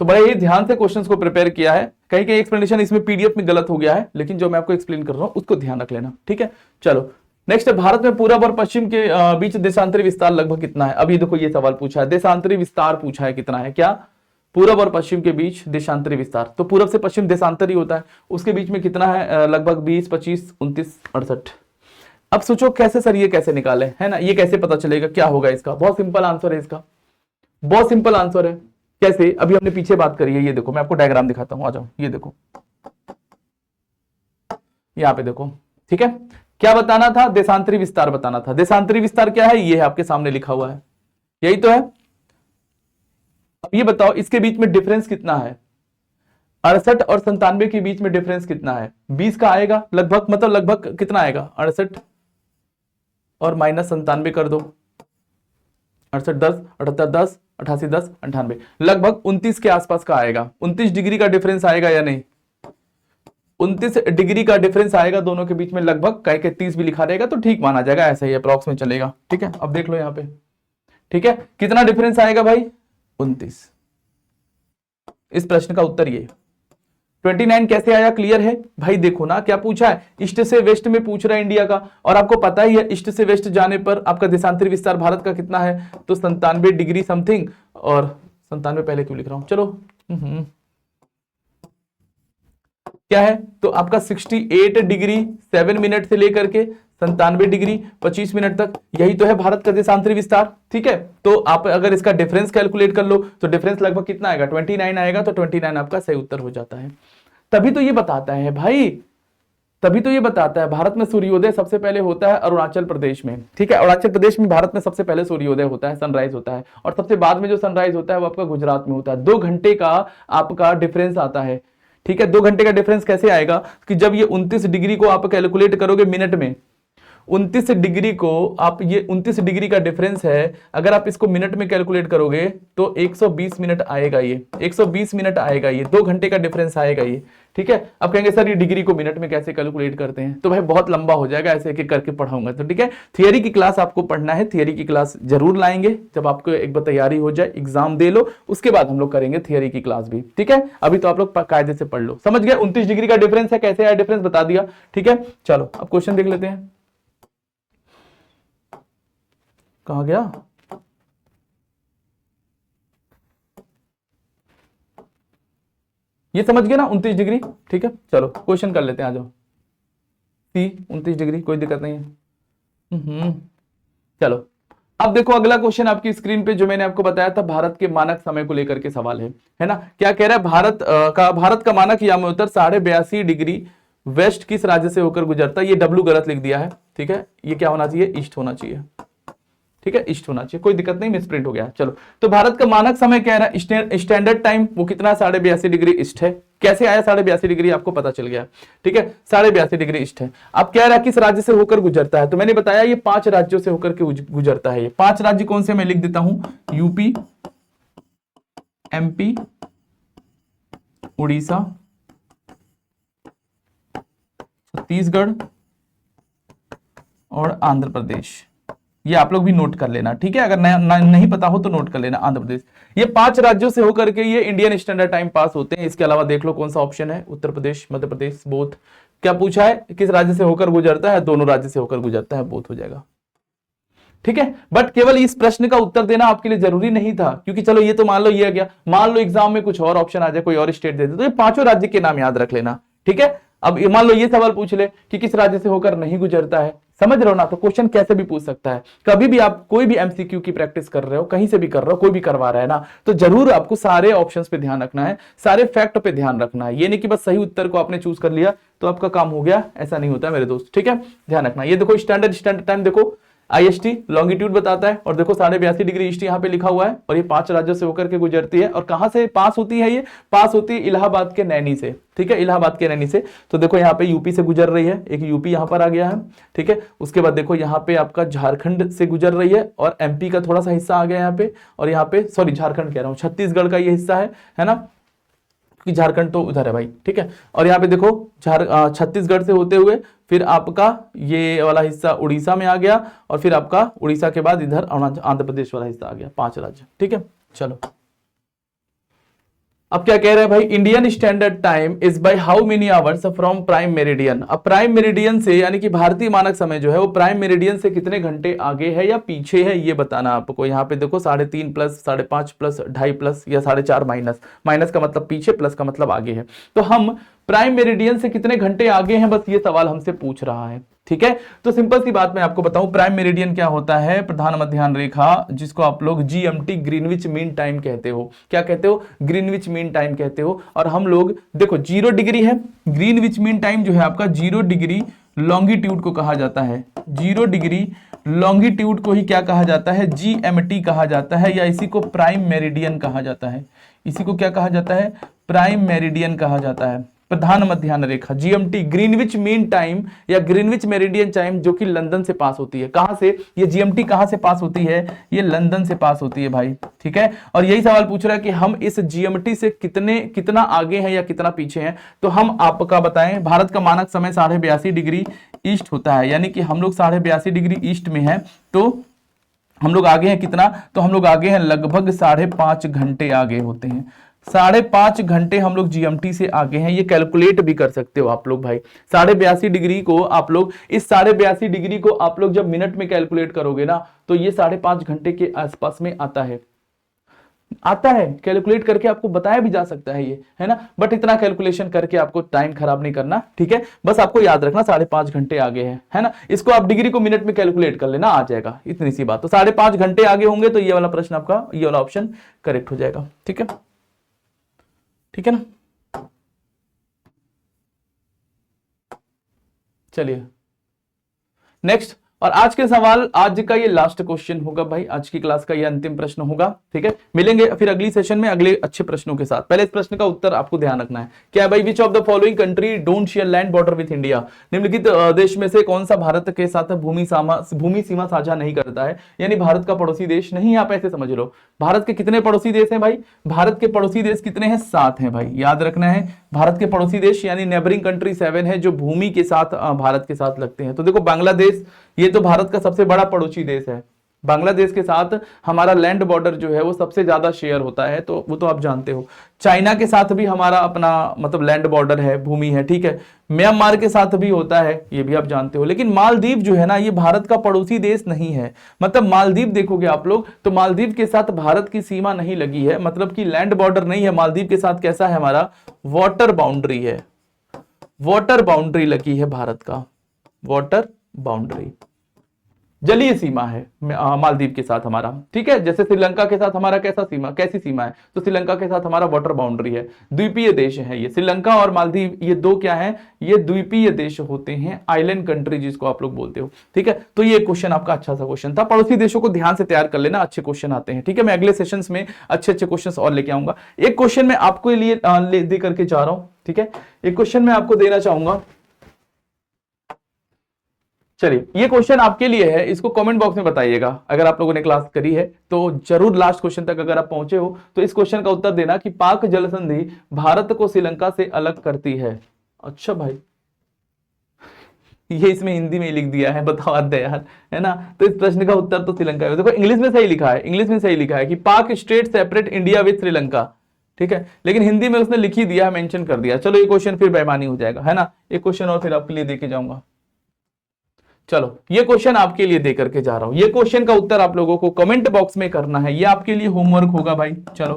तो बड़े ही ध्यान से क्वेश्चंस को प्रिपेयर किया है, कहीं कहीं एक्सप्लेनेशन इसमें पीडीएफ में गलत हो गया है, लेकिन जो मैं आपको एक्सप्लेन कर रहा हूं उसको ध्यान रख लेना, ठीक है। चलो नेक्स्ट, भारत में पूरब और पश्चिम के बीच देशांतरी विस्तार लगभग कितना है? अभी देखो ये सवाल पूछा है, देशांतरी विस्तार पूछा है कितना है, क्या? पूरब और पश्चिम के बीच देशांतरी विस्तार, तो पूरब से पश्चिम देशांतरी होता है, उसके बीच में कितना है? लगभग 20, 25, 29, 68। अब सोचो कैसे सर ये कैसे निकाले, है ना, ये कैसे पता चलेगा क्या होगा इसका? बहुत सिंपल आंसर है इसका, बहुत सिंपल आंसर है। कैसे? अभी हमने पीछे बात करी है, ये देखो मैं आपको डायग्राम दिखाता हूं, आ जाओ, ये देखो यहां पे देखो, ठीक है। क्या बताना था? देशांतरी विस्तार बताना था। देशांतरी विस्तार क्या है? ये है आपके सामने लिखा हुआ है, यही तो है। अब ये बताओ इसके बीच में डिफरेंस कितना है? 68 और 97 के बीच में डिफरेंस कितना है? 20 का आएगा लगभग, मतलब लगभग कितना आएगा? 68 और माइनस 97 कर दो, 68 10, 78 10, 88 10, 98, लगभग 29 के आसपास का आएगा। 29 डिग्री का डिफरेंस आएगा या नहीं? 29 डिग्री का डिफरेंस आएगा दोनों के बीच में, लगभग कहीं के 30 भी लिखा रहेगा तो ठीक माना जाएगा, ऐसा ही अप्रॉक्स में चलेगा, ठीक है। अब देख लो यहाँ पे, ठीक है, कितना डिफरेंस आएगा भाई? 29। इस प्रश्न का उत्तर ये। 29 कैसे आया? क्लियर है भाई? देखो ना क्या पूछा है, ईस्ट से वेस्ट में पूछ रहा है इंडिया का, और आपको पता ही है ईस्ट से वेस्ट जाने पर आपका देशांतरी विस्तार भारत का कितना है, तो 97 डिग्री समथिंग, और 97 पहले क्यों लिख रहा हूं, चलो क्या है, तो आपका 68 डिग्री 7 मिनट से लेकर के 97 डिग्री 25 मिनट तक, यही तो है भारत का देशांतरी विस्तार, ठीक है। तो आप अगर इसका डिफरेंस कैलकुलेट कर लो तो डिफरेंस लगभग कितना आएगा? 29 आएगा, तो 29 आपका सही उत्तर हो जाता है। तभी तो ये बताता है भाई, तभी तो ये बताता है भारत में सूर्योदय सबसे पहले होता है अरुणाचल प्रदेश में, ठीक है। अरुणाचल प्रदेश में भारत में सबसे पहले सूर्योदय होता है, सनराइज होता है, और सबसे बाद में जो सनराइज होता है वो आपका गुजरात में होता है। 2 घंटे का आपका डिफरेंस आता है, ठीक है। 2 घंटे का डिफरेंस कैसे आएगा कि जब ये 29 डिग्री को आप कैलकुलेट करोगे मिनट में, 29 डिग्री को आप, ये 29 डिग्री का डिफरेंस है, अगर आप इसको मिनट में कैलकुलेट करोगे तो 120 मिनट आएगा, ये 120 मिनट आएगा, ये 2 घंटे का डिफरेंस आएगा ये, ठीक है। अब कहेंगे सर ये डिग्री को मिनट में कैसे कैलकुलेट करते हैं, तो भाई बहुत लंबा हो जाएगा, ऐसे एक एक करके पढ़ाऊंगा, तो ठीक है। थियरी की क्लास आपको पढ़ना है, थियरी की क्लास जरूर लाएंगे, जब आपको एक बार तैयारी हो जाए, एग्जाम दे लो, उसके बाद हम लोग करेंगे थियरी की क्लास भी, ठीक है। अभी तो आप लोग कायदे से पढ़ लो, समझ गए 29 डिग्री का डिफरेंस है, कैसे आया डिफरेंस बता दिया, ठीक है। चलो अब क्वेश्चन देख लेते हैं, कहां गया? ये समझ गए ना 29 डिग्री, ठीक है। चलो क्वेश्चन कर लेते हैं, आ जाओ। सी 29 डिग्री, कोई दिक्कत नहीं है। चलो अब देखो अगला क्वेश्चन आपकी स्क्रीन पे, जो मैंने आपको बताया था भारत के मानक समय को लेकर के सवाल है ना। क्या कह रहा है? भारत का मानक यामोत्तर 82.5 डिग्री वेस्ट किस राज्य से होकर गुजरता है? ये डब्ल्यू गलत लिख दिया है, ठीक है। ये क्या होना चाहिए? ईस्ट होना चाहिए, ठीक है, ईस्ट होना चाहिए, कोई दिक्कत नहीं, मिसप्रिंट हो गया। चलो तो भारत का मानक समय कह रहा है स्टैंडर्ड टाइम, वो कितना? 82.5 डिग्री ईस्ट है। कैसे आया 82.5 डिग्री? आपको पता चल गया, ठीक है, 82.5 डिग्री ईस्ट है। अब कह रहा है किस राज्य से होकर गुजरता है, तो मैंने बताया ये 5 राज्यों से होकर के गुजरता है। ये 5 राज्य कौन से? मैं लिख देता हूं, यूपी, एमपी, उड़ीसा, छत्तीसगढ़ और आंध्र प्रदेश। ये आप लोग भी नोट कर लेना, ठीक है, अगर नहीं पता हो तो नोट कर लेना, आंध्र प्रदेश। ये 5 राज्यों से होकर के ये इंडियन स्टैंडर्ड टाइम पास होते हैं। इसके अलावा देख लो कौन सा ऑप्शन है, उत्तर प्रदेश, मध्य प्रदेश, बोथ। क्या पूछा है? किस राज्य से होकर गुजरता है? दोनों राज्य से होकर गुजरता है, बोथ हो जाएगा, ठीक है। बट केवल इस प्रश्न का उत्तर देना आपके लिए जरूरी नहीं था, क्योंकि चलो ये तो मान लो ये आ गया, मान लो एग्जाम में कुछ और ऑप्शन आ जाए, कोई और स्टेट दे दे, तो ये 5 राज्य के नाम याद रख लेना, ठीक है। अब मान लो ये सवाल पूछ ले कि किस राज्य से होकर नहीं गुजरता है, समझ रहे हो ना, तो क्वेश्चन कैसे भी पूछ सकता है। कभी भी आप कोई भी एमसीक्यू की प्रैक्टिस कर रहे हो, कहीं से भी कर रहे हो, कोई भी करवा रहा है ना, तो जरूर आपको सारे ऑप्शंस पे ध्यान रखना है, सारे फैक्ट पे ध्यान रखना है। ये नहीं कि बस सही उत्तर को आपने चूज कर लिया तो आपका काम हो गया, ऐसा नहीं होता मेरे दोस्त, ठीक है, ध्यान रखना। ये देखो स्टैंडर्ड टाइम देखो, आईएसटी लॉन्गिट्यूड बताता है, और देखो 82.5 डिग्री ईस्ट यहाँ पे लिखा हुआ है, और ये 5 राज्यों से होकर के गुजरती है। और कहां से पास होती है? ये पास होती है इलाहाबाद के नैनी से, ठीक है, इलाहाबाद के नैनी से। तो देखो यहाँ पे यूपी से गुजर रही है, एक यूपी यहाँ पर आ गया है, ठीक है। उसके बाद देखो यहाँ पे आपका झारखंड से गुजर रही है, और एमपी का थोड़ा सा हिस्सा आ गया यहाँ पे, और यहाँ पे सॉरी झारखंड कह रहा हूँ, छत्तीसगढ़ का ये हिस्सा है ना, कि झारखंड तो उधर है भाई, ठीक है। और यहाँ पे देखो छत्तीसगढ़ से होते हुए फिर आपका ये वाला हिस्सा उड़ीसा में आ गया, और फिर आपका उड़ीसा के बाद इधर आंध्र प्रदेश वाला हिस्सा आ गया, 5 राज्य, ठीक है। चलो अब क्या कह रहे हैं भाई, Indian standard time is by how many hours from prime meridian. अब प्राइम मेरिडियन से, यानी कि भारतीय मानक समय जो है वो प्राइम मेरिडियन से कितने घंटे आगे है या पीछे है, ये बताना आपको। यहाँ पे देखो 3.5 प्लस 5.5 प्लस 2.5 प्लस या 4.5 माइनस, माइनस का मतलब पीछे, प्लस का मतलब आगे है। तो हम प्राइम मेरिडियन से कितने घंटे आगे हैं, बस ये सवाल हमसे पूछ रहा है, ठीक है। तो सिंपल सी बात मैं आपको बताऊं, प्राइम मेरिडियन क्या होता है? प्रधान मध्याह्न रेखा, जिसको आप लोग जीएमटी ग्रीनविच मीन टाइम कहते हो। क्या कहते हो? ग्रीनविच मीन टाइम कहते हो। और हम लोग देखो 0 डिग्री है, ग्रीनविच मीन टाइम जो है आपका 0 डिग्री लॉन्गिट्यूड को कहा जाता है। 0 डिग्री लॉन्गिट्यूड को ही क्या कहा जाता है? जीएमटी कहा जाता है, या इसी को प्राइम मेरिडियन कहा जाता है। इसी को क्या कहा जाता है? प्राइम मेरिडियन कहा जाता है। प्रधान मध्याह्न रेखा जीएमटी ग्रीनविच मीन टाइम या ग्रीनविच मेरिडियन टाइम, जो कि लंदन से पास होती है। कहां से ये जीएमटी कहां से पास होती है? ये लंदन से पास होती है भाई, ठीक है। और यही सवाल पूछ रहा है कि हम इस जीएमटी से कितना आगे हैं या कितना पीछे हैं। तो हम आपका बताएं, भारत का मानक समय 82.5 डिग्री ईस्ट होता है, यानी कि हम लोग 82.5 डिग्री ईस्ट में हैं। तो हम लोग आगे हैं कितना? तो हम लोग आगे हैं लगभग 5.5 घंटे आगे होते हैं। 5.5 घंटे हम लोग जीएमटी से आगे हैं। ये कैलकुलेट भी कर सकते हो आप लोग भाई। 82.5 डिग्री को आप लोग, इस 82.5 डिग्री को आप लोग जब मिनट में कैलकुलेट करोगे ना, तो ये 5.5 घंटे के आसपास में आता है। कैलकुलेट करके आपको बताया भी जा सकता है ये, है ना। बट इतना कैलकुलेशन करके आपको टाइम खराब नहीं करना, ठीक है। बस आपको याद रखना 5.5 घंटे आगे है ना। इसको आप डिग्री को मिनट में कैलकुलेट कर लेना, आ जाएगा, इतनी सी बात। तो 5.5 घंटे आगे होंगे, तो ये वाला प्रश्न आपका, ये वाला ऑप्शन करेक्ट हो जाएगा, ठीक है, ठीक है ना। चलिए नेक्स्ट, और आज के सवाल, आज का ये लास्ट क्वेश्चन होगा भाई, आज की क्लास का ये अंतिम प्रश्न होगा, ठीक है। मिलेंगे फिर अगली सेशन में अगले अच्छे प्रश्नों के साथ। पहले इस प्रश्न का उत्तर आपको ध्यान रखना है। क्या है भाई? Which of the following country don't share land border with India? निम्नलिखित देश में से कौन सा भारत के साथ भूमि सीमा साझा नहीं करता है, यानी भारत का पड़ोसी देश नहीं है। आप ऐसे समझ लो, भारत के कितने पड़ोसी देश हैं भाई? भारत के पड़ोसी देश कितने हैं? 7 हैं भाई, याद रखना है। भारत के पड़ोसी देश यानी नेबरिंग कंट्री 7 है, जो भूमि के साथ भारत के साथ लगते हैं। तो देखो बांग्लादेश, ये तो भारत का सबसे बड़ा पड़ोसी देश है। बांग्लादेश के साथ हमारा लैंड बॉर्डर जो है वो सबसे ज्यादा शेयर होता है, तो वो तो आप जानते हो। चाइना के साथ भी हमारा अपना मतलब लैंड बॉर्डर है, भूमि है, ठीक है। म्यांमार के साथ भी होता है, ये भी आप जानते हो। लेकिन मालदीव जो है ना, ये भारत का पड़ोसी देश नहीं है। मतलब मालदीव देखोगे आप लोग, तो मालदीव के साथ भारत की सीमा नहीं लगी है, मतलब कि लैंड बॉर्डर नहीं है। मालदीव के साथ कैसा है हमारा? वाटर बाउंड्री है, वाटर बाउंड्री लगी है भारत का, वाटर बाउंड्री, जलीय सीमा है मालदीव के साथ हमारा, ठीक है। जैसे श्रीलंका के साथ हमारा कैसी सीमा है? तो श्रीलंका के साथ हमारा वाटर बाउंड्री है। द्वीपीय देश है ये, श्रीलंका और मालदीव, ये दो क्या है? ये द्वीपीय देश होते हैं, आइलैंड कंट्री जिसको आप लोग बोलते हो, ठीक है। तो ये क्वेश्चन आपका अच्छा सा क्वेश्चन था। पड़ोसी देशों को ध्यान से तैयार कर लेना, अच्छे क्वेश्चन आते हैं, ठीक है। मैं अगले सेशंस में अच्छे अच्छे क्वेश्चन और लेके आऊंगा। एक क्वेश्चन मैं आपको लिए दे करके जा रहा हूं, ठीक है। एक क्वेश्चन मैं आपको देना चाहूंगा। चलिए, ये क्वेश्चन आपके लिए है, इसको कमेंट बॉक्स में बताइएगा। अगर आप लोगों ने क्लास करी है तो जरूर लास्ट क्वेश्चन तक अगर आप पहुंचे हो तो इस क्वेश्चन का उत्तर देना कि पाक जल संधि भारत को श्रीलंका से अलग करती है। अच्छा भाई, ये इसमें हिंदी में लिख दिया है, बताओ हद है यार, है ना। तो इस प्रश्न का उत्तर तो श्रीलंका है। देखो इंग्लिश में सही लिखा है, इंग्लिश में सही लिखा है कि पाक state separate India with Sri Lanka, ठीक है। लेकिन हिंदी में उसने लिख ही दिया, मेंशन कर दिया। चलो ये क्वेश्चन फिर बेईमानी हो जाएगा, है ना। एक क्वेश्चन और फिर आपके लिए देके जाऊंगा। चलो ये क्वेश्चन आपके लिए दे करके जा रहा हूं। ये क्वेश्चन का उत्तर आप लोगों को कमेंट बॉक्स में करना है, ये आपके लिए होमवर्क होगा भाई। चलो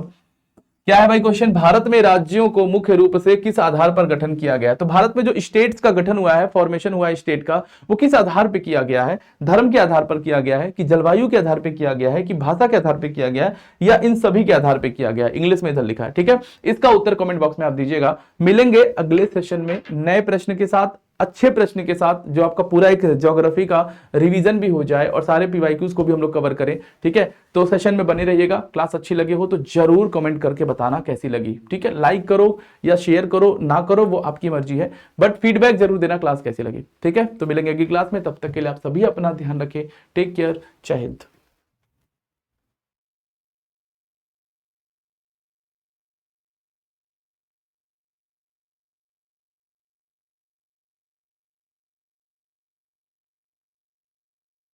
क्या है भाई क्वेश्चन? भारत में राज्यों को मुख्य रूप से किस आधार पर गठन किया गया है? तो भारत में जो स्टेट्स का गठन हुआ है, फॉर्मेशन हुआ है स्टेट का, वो किस आधार पर किया गया है? धर्म के आधार पर किया गया है, कि जलवायु के आधार पर किया गया है, कि भाषा के आधार पर किया गया है, या इन सभी के आधार पर किया गया है? इंग्लिश में इधर लिखा है, ठीक है। इसका उत्तर कमेंट बॉक्स में आप दीजिएगा। मिलेंगे अगले सेशन में नए प्रश्न के साथ, अच्छे प्रश्न के साथ, जो आपका पूरा एक ज्योग्राफी का रिवीजन भी हो जाए और सारे पीवाईक्यूज को भी हम लोग कवर करें, ठीक है। तो सेशन में बने रहिएगा। क्लास अच्छी लगी हो तो जरूर कमेंट करके बताना कैसी लगी, ठीक है। लाइक करो या शेयर करो, ना करो वो आपकी मर्जी है, बट फीडबैक जरूर देना क्लास कैसी लगी, ठीक है। तो मिलेंगे अगली क्लास में, तब तक के लिए आप सभी अपना ध्यान रखें। टेक केयर, जय हिंद।